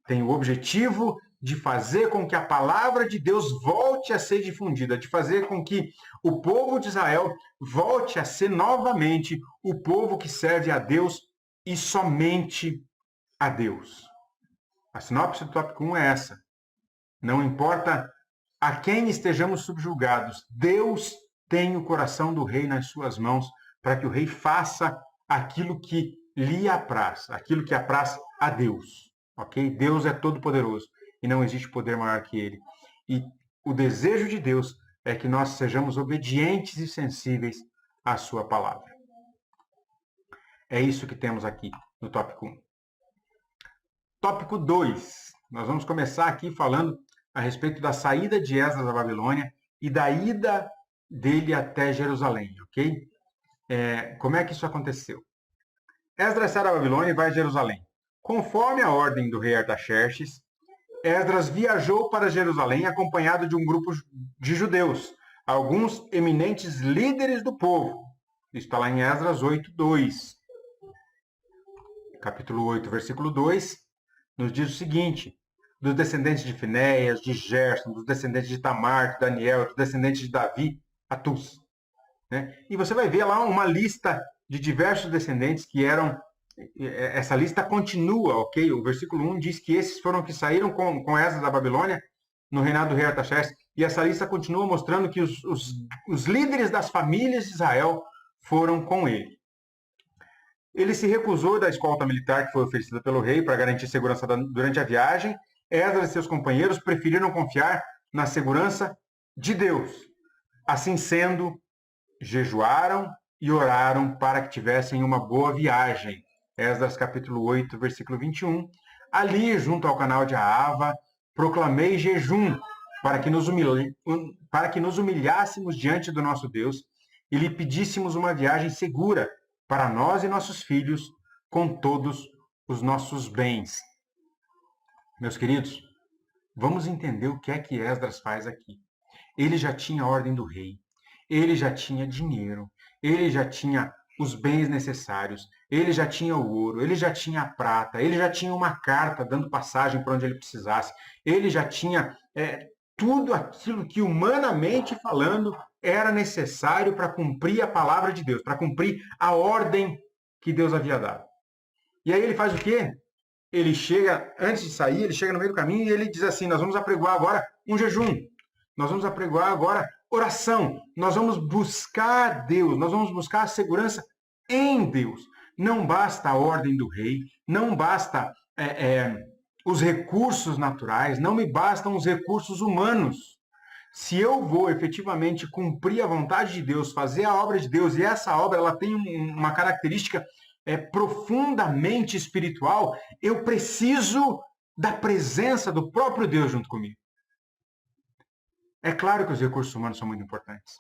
Tem o objetivo de fazer com que a palavra de Deus volte a ser difundida, de fazer com que o povo de Israel volte a ser novamente o povo que serve a Deus e somente a Deus. A sinopse do tópico 1 é essa. Não importa a quem estejamos subjugados, Deus tem o coração do rei nas suas mãos para que o rei faça aquilo que lhe apraz, aquilo que apraz a Deus. Ok? Deus é todo poderoso e não existe poder maior que ele. E o desejo de Deus é que nós sejamos obedientes e sensíveis à sua palavra. É isso que temos aqui no tópico 1. Tópico 2. Nós vamos começar aqui falando a respeito da saída de Esdras da Babilônia e da ida dele até Jerusalém, ok? Como é que isso aconteceu? Esdras sai da Babilônia e vai a Jerusalém. Conforme a ordem do rei Artaxerxes, Esdras viajou para Jerusalém acompanhado de um grupo de judeus, alguns eminentes líderes do povo. Isso está lá em Esdras 8:2. Capítulo 8, versículo 2, nos diz o seguinte: dos descendentes de Finéias, de Gerson, dos descendentes de Tamar, de Daniel, dos descendentes de Davi, a Tus. Né? E você vai ver lá uma lista de diversos descendentes que eram... Essa lista continua, ok? O versículo 1 diz que esses foram que saíram com Esdras da Babilônia no reinado do rei Artaxerxes. E essa lista continua mostrando que os líderes das famílias de Israel foram com ele. Ele se recusou da escolta militar que foi oferecida pelo rei para garantir segurança durante a viagem. Esdras e seus companheiros preferiram confiar na segurança de Deus. Assim sendo, jejuaram e oraram para que tivessem uma boa viagem. Esdras capítulo 8, versículo 21. Ali, junto ao canal de Ahava, proclamei jejum para que nos humilhássemos diante do nosso Deus e lhe pedíssemos uma viagem segura para nós e nossos filhos, com todos os nossos bens. Meus queridos, vamos entender o que é que Esdras faz aqui. Ele já tinha a ordem do rei, ele já tinha dinheiro, ele já tinha os bens necessários, ele já tinha o ouro, ele já tinha a prata, ele já tinha uma carta dando passagem para onde ele precisasse, ele já tinha tudo aquilo que, humanamente falando, era necessário para cumprir a palavra de Deus, para cumprir a ordem que Deus havia dado. E aí ele faz o quê? Ele chega, antes de sair, ele chega no meio do caminho e ele diz assim: nós vamos apregoar agora um jejum, nós vamos apregoar agora oração, nós vamos buscar Deus, nós vamos buscar a segurança em Deus. Não basta a ordem do rei, não basta os recursos naturais, não me bastam os recursos humanos. Se eu vou efetivamente cumprir a vontade de Deus, fazer a obra de Deus, e essa obra ela tem uma característica profundamente espiritual, eu preciso da presença do próprio Deus junto comigo. É claro que os recursos humanos são muito importantes.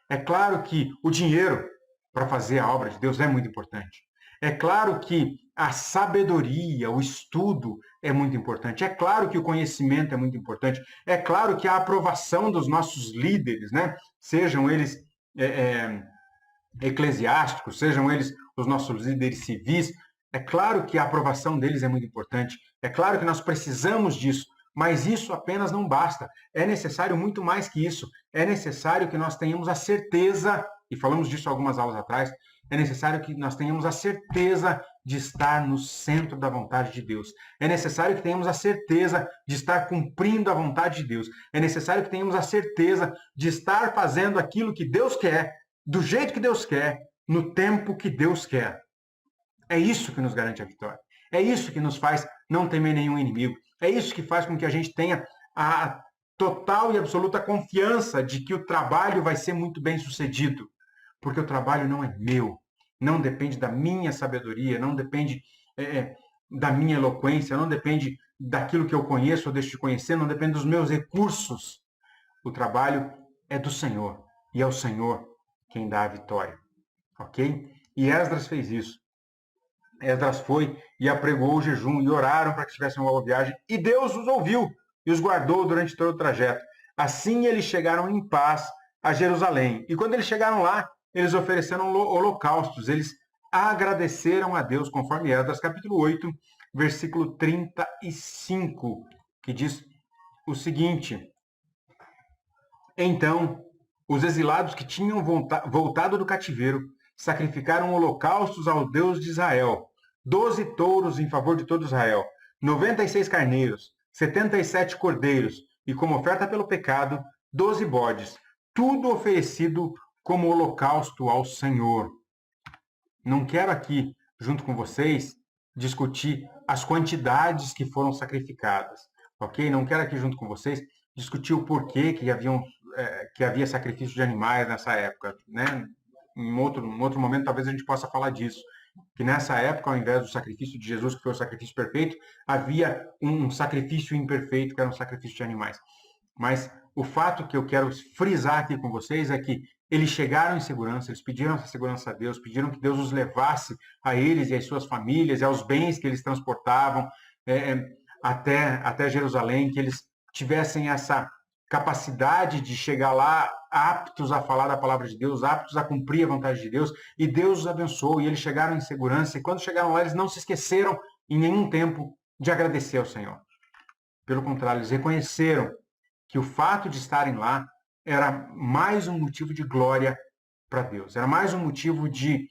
É claro que o dinheiro para fazer a obra de Deus é muito importante. É claro que a sabedoria, o estudo é muito importante. É claro que o conhecimento é muito importante. É claro que a aprovação dos nossos líderes, né? Sejam eles eclesiásticos, sejam eles os nossos líderes civis, é claro que a aprovação deles é muito importante. É claro que nós precisamos disso. Mas isso apenas não basta. É necessário muito mais que isso. É necessário que nós tenhamos a certeza, e falamos disso algumas aulas atrás, é necessário que nós tenhamos a certeza de estar no centro da vontade de Deus. É necessário que tenhamos a certeza de estar cumprindo a vontade de Deus. É necessário que tenhamos a certeza de estar fazendo aquilo que Deus quer, do jeito que Deus quer, no tempo que Deus quer. É isso que nos garante a vitória. É isso que nos faz não temer nenhum inimigo. É isso que faz com que a gente tenha a total e absoluta confiança de que o trabalho vai ser muito bem sucedido. Porque o trabalho não é meu, não depende da minha sabedoria, não depende da minha eloquência, não depende daquilo que eu conheço ou deixo de conhecer, não depende dos meus recursos. O trabalho é do Senhor, e é o Senhor quem dá a vitória. Ok? E Esdras fez isso. Esdras foi e apregoou o jejum e oraram para que tivessem uma boa viagem. E Deus os ouviu e os guardou durante todo o trajeto. Assim eles chegaram em paz a Jerusalém. E quando eles chegaram lá, eles ofereceram holocaustos. Eles agradeceram a Deus, conforme Esdras capítulo 8, versículo 35, que diz o seguinte: então, os exilados que tinham voltado do cativeiro sacrificaram holocaustos ao Deus de Israel, 12 touros em favor de todo Israel, 96 carneiros, 77 cordeiros, e como oferta pelo pecado, 12 bodes, tudo oferecido como holocausto ao Senhor. Não quero aqui, junto com vocês, discutir as quantidades que foram sacrificadas, ok? Não quero aqui, junto com vocês, discutir o porquê que havia sacrifício de animais nessa época, né? Em outro momento, talvez a gente possa falar disso. Que nessa época, ao invés do sacrifício de Jesus, que foi o sacrifício perfeito, havia um sacrifício imperfeito, que era um sacrifício de animais. Mas o fato que eu quero frisar aqui com vocês é que eles chegaram em segurança, eles pediram essa segurança a Deus, pediram que Deus os levasse a eles e às suas famílias, e aos bens que eles transportavam até Jerusalém, que eles tivessem essa capacidade de chegar lá aptos a falar da palavra de Deus, aptos a cumprir a vontade de Deus, e Deus os abençoou, e eles chegaram em segurança, e quando chegaram lá, eles não se esqueceram em nenhum tempo de agradecer ao Senhor. Pelo contrário, eles reconheceram que o fato de estarem lá era mais um motivo de glória para Deus, era mais um motivo de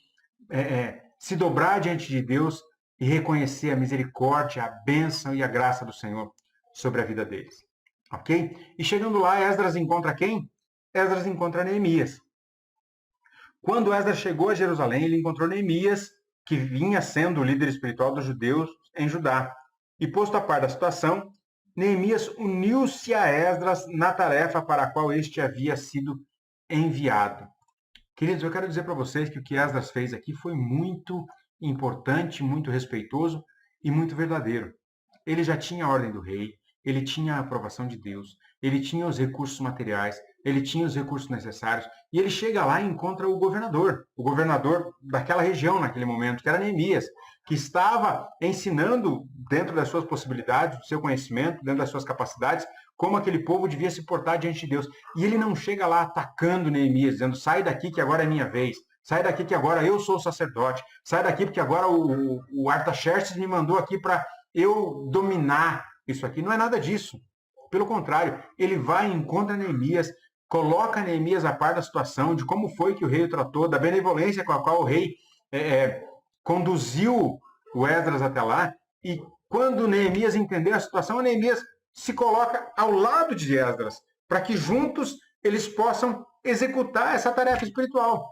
se dobrar diante de Deus e reconhecer a misericórdia, a bênção e a graça do Senhor sobre a vida deles. Ok? E chegando lá, Esdras encontra quem? Esdras encontra Neemias. Quando Esdras chegou a Jerusalém, ele encontrou Neemias, que vinha sendo o líder espiritual dos judeus em Judá. E posto a par da situação, Neemias uniu-se a Esdras na tarefa para a qual este havia sido enviado. Queridos, eu quero dizer para vocês que o que Esdras fez aqui foi muito importante, muito respeitoso e muito verdadeiro. Ele já tinha a ordem do rei, ele tinha a aprovação de Deus, ele tinha os recursos materiais, ele tinha os recursos necessários, e ele chega lá e encontra o governador daquela região naquele momento, que era Neemias, que estava ensinando dentro das suas possibilidades, do seu conhecimento, dentro das suas capacidades, como aquele povo devia se portar diante de Deus. E ele não chega lá atacando Neemias, dizendo, sai daqui que agora é minha vez, sai daqui que agora eu sou o sacerdote, sai daqui porque agora o Artaxerxes me mandou aqui para eu dominar isso aqui. Não é nada disso. Pelo contrário, ele vai e encontra Neemias, coloca Neemias a par da situação, de como foi que o rei o tratou, da benevolência com a qual o rei conduziu o Esdras até lá. E quando Neemias entendeu a situação, Neemias se coloca ao lado de Esdras, para que juntos eles possam executar essa tarefa espiritual.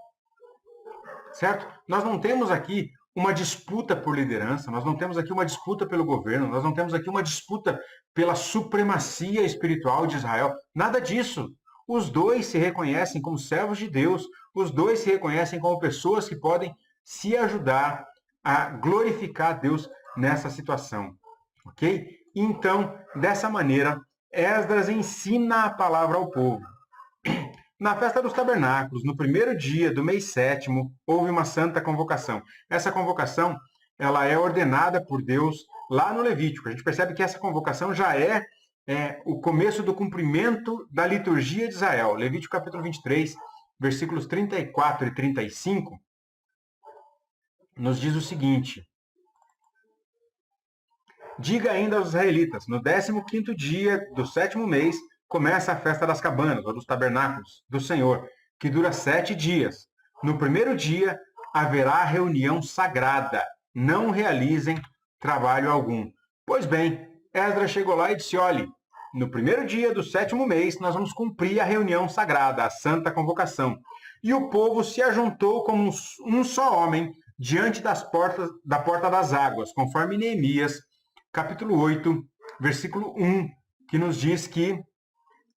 Certo? Nós não temos aqui uma disputa por liderança, nós não temos aqui uma disputa pelo governo, nós não temos aqui uma disputa pela supremacia espiritual de Israel. Nada disso. Os dois se reconhecem como servos de Deus, os dois se reconhecem como pessoas que podem se ajudar a glorificar a Deus nessa situação. Ok? Então, dessa maneira, Esdras ensina a palavra ao povo. Na festa dos tabernáculos, no primeiro dia do mês sétimo, houve uma santa convocação. Essa convocação, ela é ordenada por Deus lá no Levítico. A gente percebe que essa convocação já é o começo do cumprimento da liturgia de Israel. Levítico capítulo 23, versículos 34 e 35, nos diz o seguinte: diga ainda aos israelitas, no 15º dia do sétimo mês, começa a festa das cabanas, ou dos tabernáculos do Senhor, que dura 7 dias. No primeiro dia haverá reunião sagrada, não realizem trabalho algum. Pois bem, Esdras chegou lá e disse, olhe, no primeiro dia do sétimo mês nós vamos cumprir a reunião sagrada, a santa convocação. E o povo se ajuntou como um só homem diante da porta das águas, conforme Neemias, capítulo 8, versículo 1, que nos diz que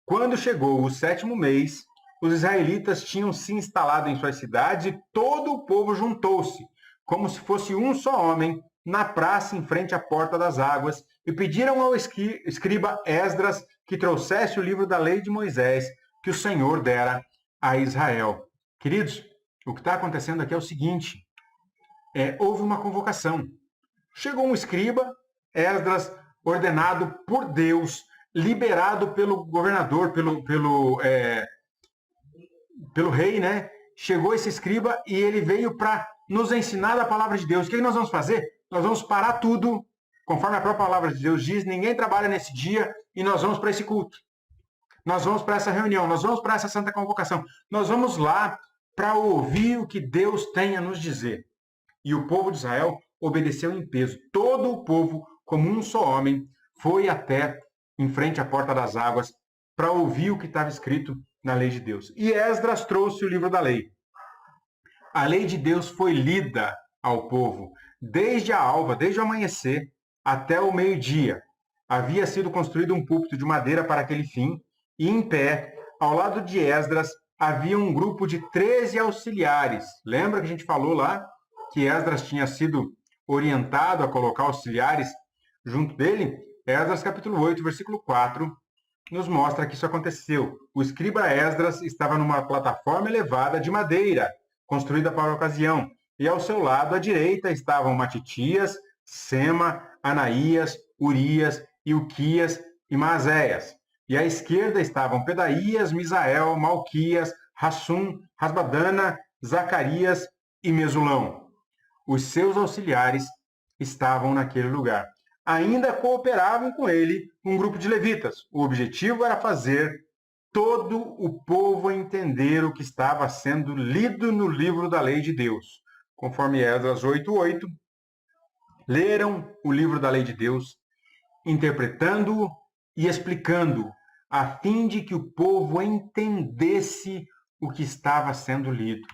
quando chegou o sétimo mês, os israelitas tinham se instalado em suas cidades e todo o povo juntou-se, como se fosse um só homem, na praça em frente à porta das águas, e pediram ao escriba Esdras que trouxesse o livro da lei de Moisés, que o Senhor dera a Israel. Queridos, o que está acontecendo aqui é o seguinte, houve uma convocação. Chegou um escriba, Esdras, ordenado por Deus, liberado pelo governador, pelo rei, né? Chegou esse escriba e ele veio para nos ensinar a palavra de Deus. O que nós vamos fazer? Nós vamos parar tudo, conforme a própria palavra de Deus diz, ninguém trabalha nesse dia e nós vamos para esse culto. Nós vamos para essa reunião, nós vamos para essa santa convocação. Nós vamos lá para ouvir o que Deus tem a nos dizer. E o povo de Israel obedeceu em peso. Todo o povo, como um só homem, foi até em frente à porta das águas para ouvir o que estava escrito na lei de Deus. E Esdras trouxe o livro da lei. A lei de Deus foi lida ao povo desde a alva, desde o amanhecer até o meio-dia. Havia sido construído um púlpito de madeira para aquele fim, e em pé, ao lado de Esdras, havia um grupo de 13 auxiliares. Lembra que a gente falou lá que Esdras tinha sido orientado a colocar auxiliares junto dele? Esdras capítulo 8, versículo 4, nos mostra que isso aconteceu. O escriba Esdras estava numa plataforma elevada de madeira, construída para a ocasião, e ao seu lado, à direita, estavam Matitias, Sema, Anaías, Urias, Ilquias e Maazéias. E à esquerda estavam Pedaías, Misael, Malquias, Hassum, Rasbadana, Zacarias e Mesulão. Os seus auxiliares estavam naquele lugar. Ainda cooperavam com ele um grupo de levitas. O objetivo era fazer todo o povo entender o que estava sendo lido no livro da lei de Deus. Conforme Esdras 8:8, leram o livro da lei de Deus, interpretando-o e explicando-o, a fim de que o povo entendesse o que estava sendo lido.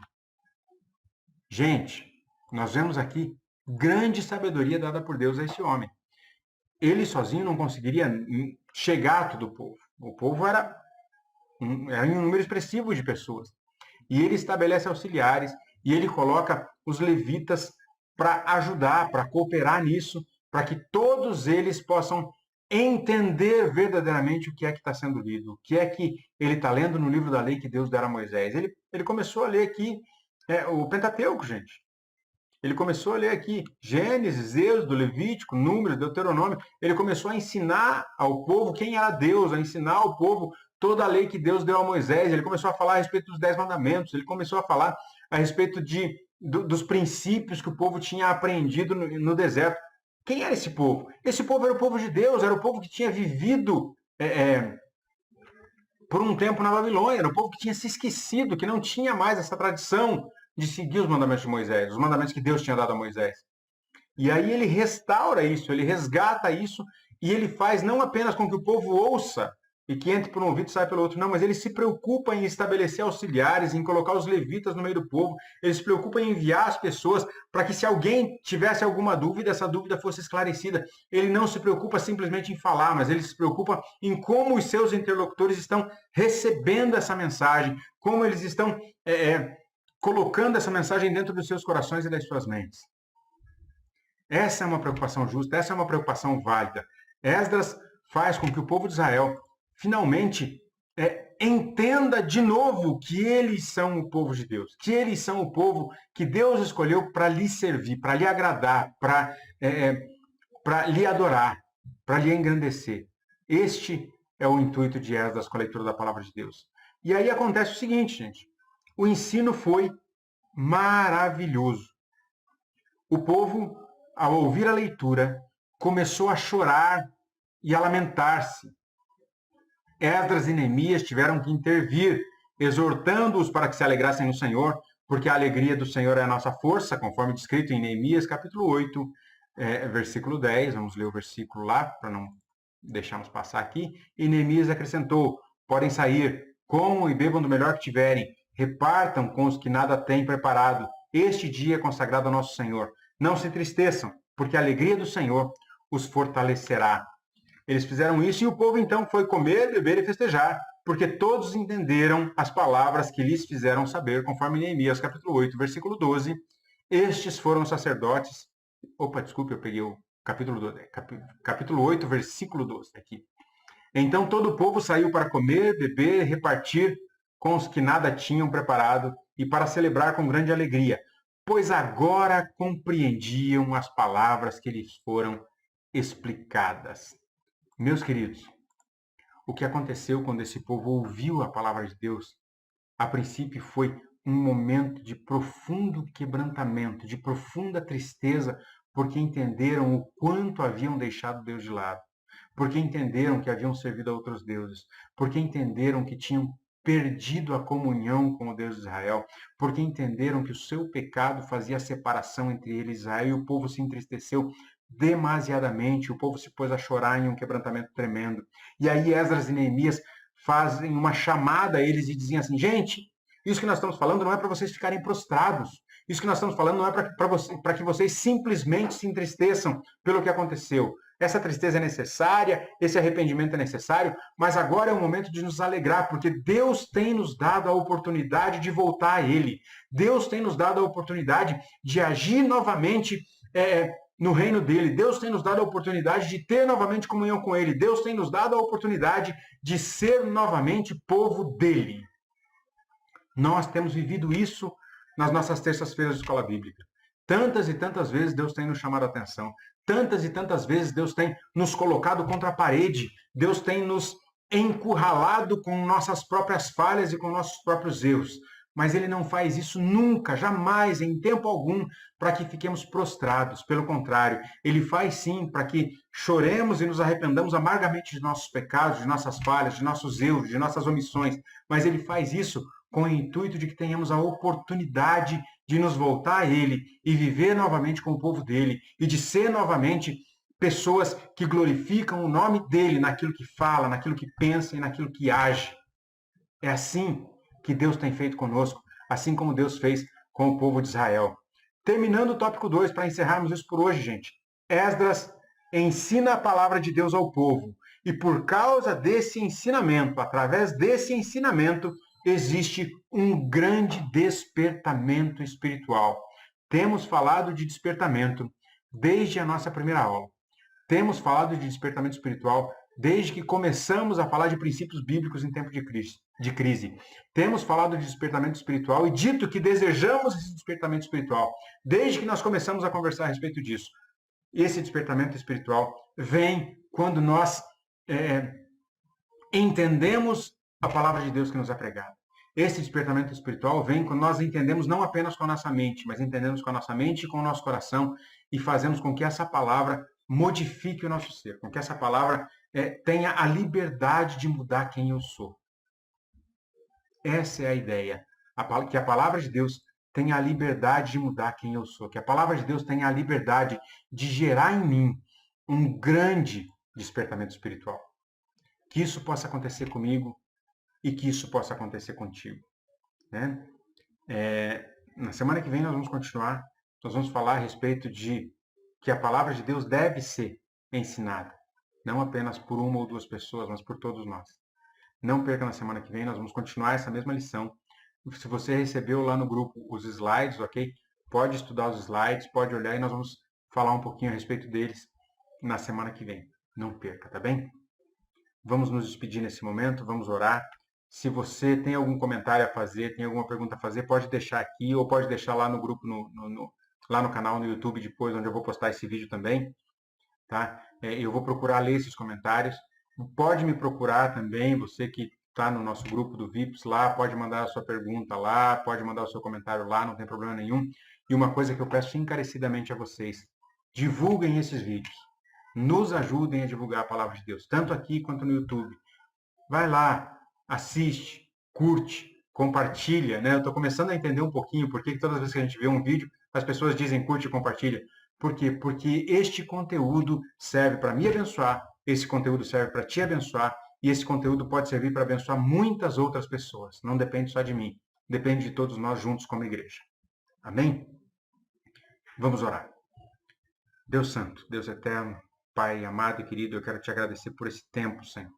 Gente, nós vemos aqui grande sabedoria dada por Deus a esse homem. Ele sozinho não conseguiria chegar a todo o povo. O povo era um número expressivo de pessoas. E ele estabelece auxiliares e ele coloca os levitas para ajudar, para cooperar nisso, para que todos eles possam entender verdadeiramente o que é que está sendo lido, o que é que ele está lendo no livro da lei que Deus dera a Moisés. Ele começou a ler aqui o Pentateuco, gente. Ele começou a ler aqui Gênesis, Êxodo, Levítico, Números, Deuteronômio. Ele começou a ensinar ao povo quem era Deus, a ensinar ao povo toda a lei que Deus deu a Moisés. Ele começou a falar a respeito dos 10 mandamentos. Ele começou a falar a respeito dos princípios que o povo tinha aprendido no deserto. Quem era esse povo? Esse povo era o povo de Deus, era o povo que tinha vivido por um tempo na Babilônia, era o povo que tinha se esquecido, que não tinha mais essa tradição de seguir os mandamentos de Moisés, os mandamentos que Deus tinha dado a Moisés. E aí ele restaura isso, ele resgata isso, e ele faz não apenas com que o povo ouça e que entre por um ouvido e sai pelo outro, não, mas ele se preocupa em estabelecer auxiliares, em colocar os levitas no meio do povo, ele se preocupa em enviar as pessoas para que se alguém tivesse alguma dúvida, essa dúvida fosse esclarecida. Ele não se preocupa simplesmente em falar, mas ele se preocupa em como os seus interlocutores estão recebendo essa mensagem, como eles estão colocando essa mensagem dentro dos seus corações e das suas mentes. Essa é uma preocupação justa, essa é uma preocupação válida. Esdras faz com que o povo de Israel finalmente entenda de novo que eles são o povo de Deus, que eles são o povo que Deus escolheu para lhe servir, para lhe agradar, para lhe adorar, para lhe engrandecer. Este é o intuito de Esdras com a leitura da palavra de Deus. E aí acontece o seguinte, gente. O ensino foi maravilhoso. O povo, ao ouvir a leitura, começou a chorar e a lamentar-se. Esdras e Neemias tiveram que intervir, exortando-os para que se alegrassem no Senhor, porque a alegria do Senhor é a nossa força, conforme descrito em Neemias capítulo 8, versículo 10. Vamos ler o versículo lá, para não deixarmos passar aqui. E Neemias acrescentou: podem sair, comam e bebam do melhor que tiverem, repartam com os que nada têm preparado. Este dia é consagrado ao nosso Senhor. Não se entristeçam, porque a alegria do Senhor os fortalecerá. Eles fizeram isso e o povo então foi comer, beber e festejar, porque todos entenderam as palavras que lhes fizeram saber, conforme Neemias capítulo 8, versículo 12. Estes foram os sacerdotes. Opa, desculpe, eu peguei o capítulo 12, capítulo 8, versículo 12 aqui. Então todo o povo saiu para comer, beber e repartir com os que nada tinham preparado e para celebrar com grande alegria, pois agora compreendiam as palavras que lhes foram explicadas. Meus queridos, o que aconteceu quando esse povo ouviu a palavra de Deus, a princípio foi um momento de profundo quebrantamento, de profunda tristeza, porque entenderam o quanto haviam deixado Deus de lado, porque entenderam que haviam servido a outros deuses, porque entenderam que tinham perdido a comunhão com o Deus de Israel, porque entenderam que o seu pecado fazia separação entre eles e Israel, e o povo se entristeceu demasiadamente, o povo se pôs a chorar em um quebrantamento tremendo. E aí Esdras e Neemias fazem uma chamada a eles e dizem assim: gente, isso que nós estamos falando não é para vocês ficarem prostrados, isso que nós estamos falando não é para que vocês simplesmente se entristeçam pelo que aconteceu. Essa tristeza é necessária, esse arrependimento é necessário, mas agora é o momento de nos alegrar, porque Deus tem nos dado a oportunidade de voltar a Ele. Deus tem nos dado a oportunidade de agir novamente no reino dele. Deus tem nos dado a oportunidade de ter novamente comunhão com ele. Deus tem nos dado a oportunidade de ser novamente povo dele. Nós temos vivido isso nas nossas terças-feiras de escola bíblica. Tantas e tantas vezes Deus tem nos chamado a atenção. Tantas e tantas vezes Deus tem nos colocado contra a parede. Deus tem nos encurralado com nossas próprias falhas e com nossos próprios erros. Mas ele não faz isso nunca, jamais, em tempo algum, para que fiquemos prostrados. Pelo contrário, ele faz sim para que choremos e nos arrependamos amargamente de nossos pecados, de nossas falhas, de nossos erros, de nossas omissões. Mas ele faz isso com o intuito de que tenhamos a oportunidade de nos voltar a ele e viver novamente com o povo dele e de ser novamente pessoas que glorificam o nome dele naquilo que fala, naquilo que pensa e naquilo que age. É assim que Deus tem feito conosco, assim como Deus fez com o povo de Israel. Terminando o tópico 2, para encerrarmos isso por hoje, gente. Esdras ensina a palavra de Deus ao povo. E por causa desse ensinamento, através desse ensinamento, existe um grande despertamento espiritual. Temos falado de despertamento desde a nossa primeira aula. Temos falado de despertamento espiritual desde que começamos a falar de princípios bíblicos em tempo de crise. Temos falado de despertamento espiritual e dito que desejamos esse despertamento espiritual desde que nós começamos a conversar a respeito disso. Esse despertamento espiritual vem quando nós entendemos a palavra de Deus que nos é pregada. Esse despertamento espiritual vem quando nós entendemos não apenas com a nossa mente, mas entendemos com a nossa mente e com o nosso coração e fazemos com que essa palavra modifique o nosso ser, com que essa palavra tenha a liberdade de mudar quem eu sou. Essa é a ideia, que a palavra de Deus tenha a liberdade de mudar quem eu sou, que a palavra de Deus tenha a liberdade de gerar em mim um grande despertamento espiritual. Que isso possa acontecer comigo e que isso possa acontecer contigo. Né? Na semana que vem nós vamos continuar, nós vamos falar a respeito de que a palavra de Deus deve ser ensinada, não apenas por uma ou duas pessoas, mas por todos nós. Não perca na semana que vem, nós vamos continuar essa mesma lição. Se você recebeu lá no grupo os slides, ok? Pode estudar os slides, pode olhar e nós vamos falar um pouquinho a respeito deles na semana que vem. Não perca, tá bem? Vamos nos despedir nesse momento, vamos orar. Se você tem algum comentário a fazer, tem alguma pergunta a fazer, pode deixar aqui ou pode deixar lá no grupo, lá no canal no YouTube depois, onde eu vou postar esse vídeo também. Tá? Eu vou procurar ler esses comentários. Pode me procurar também, você que está no nosso grupo do VIPs lá, pode mandar a sua pergunta lá, pode mandar o seu comentário lá, não tem problema nenhum. E uma coisa que eu peço encarecidamente a vocês, divulguem esses vídeos. Nos ajudem a divulgar a palavra de Deus, tanto aqui quanto no YouTube. Vai lá, assiste, curte, compartilha. Né? Eu estou começando a entender um pouquinho por que todas as vezes que a gente vê um vídeo, as pessoas dizem curte e compartilha. Por quê? Porque este conteúdo serve para me abençoar, esse conteúdo serve para te abençoar, e esse conteúdo pode servir para abençoar muitas outras pessoas. Não depende só de mim, depende de todos nós juntos como igreja. Amém? Vamos orar. Deus Santo, Deus Eterno, Pai amado e querido, eu quero te agradecer por esse tempo, Senhor.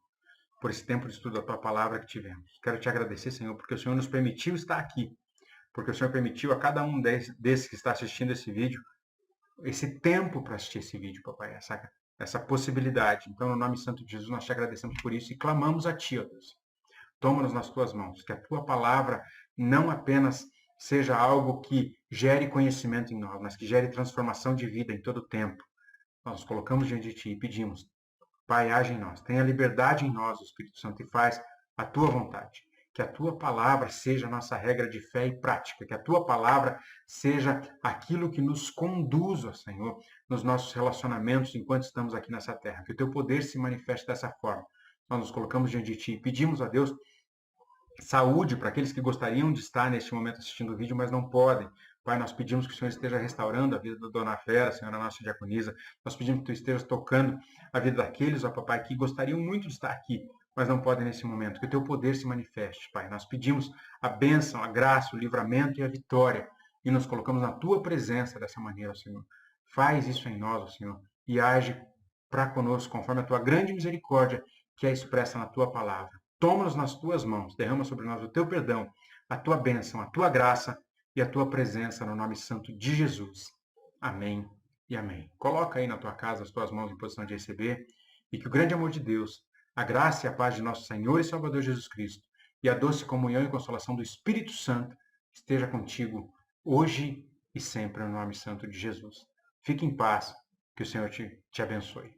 Por esse tempo de estudo da Tua Palavra que tivemos. Quero te agradecer, Senhor, porque o Senhor nos permitiu estar aqui. Porque o Senhor permitiu a cada um desses que está assistindo esse vídeo, esse tempo para assistir esse vídeo, Papai. Essa possibilidade. Então, no nome santo de Jesus, nós te agradecemos por isso e clamamos a Ti, ó Deus. Toma-nos nas Tuas mãos. Que a Tua Palavra não apenas seja algo que gere conhecimento em nós, mas que gere transformação de vida em todo o tempo. Nós nos colocamos diante de Ti e pedimos, Pai, age em nós, tenha liberdade em nós, o Espírito Santo, e faz a Tua vontade. Que a Tua Palavra seja a nossa regra de fé e prática, que a Tua Palavra seja aquilo que nos conduz, ó Senhor, nos nossos relacionamentos enquanto estamos aqui nessa terra. Que o Teu poder se manifeste dessa forma. Nós nos colocamos diante de Ti e pedimos a Deus saúde para aqueles que gostariam de estar neste momento assistindo o vídeo, mas não podem. Pai, nós pedimos que o Senhor esteja restaurando a vida da Dona Vera, Senhora nossa diaconisa. Nós pedimos que Tu estejas tocando a vida daqueles, ó Papai, que gostariam muito de estar aqui, mas não podem nesse momento. Que o Teu poder se manifeste, Pai. Nós pedimos a bênção, a graça, o livramento e a vitória. E nos colocamos na Tua presença dessa maneira, Senhor. Faz isso em nós, ó Senhor, e age para conosco, conforme a Tua grande misericórdia, que é expressa na Tua palavra. Toma-nos nas Tuas mãos, derrama sobre nós o Teu perdão, a Tua bênção, a Tua graça e a Tua presença no nome santo de Jesus. Amém e amém. Coloca aí na tua casa as tuas mãos em posição de receber e que o grande amor de Deus, a graça e a paz de nosso Senhor e Salvador Jesus Cristo e a doce comunhão e consolação do Espírito Santo esteja contigo hoje e sempre no nome santo de Jesus. Fique em paz, que o Senhor te abençoe.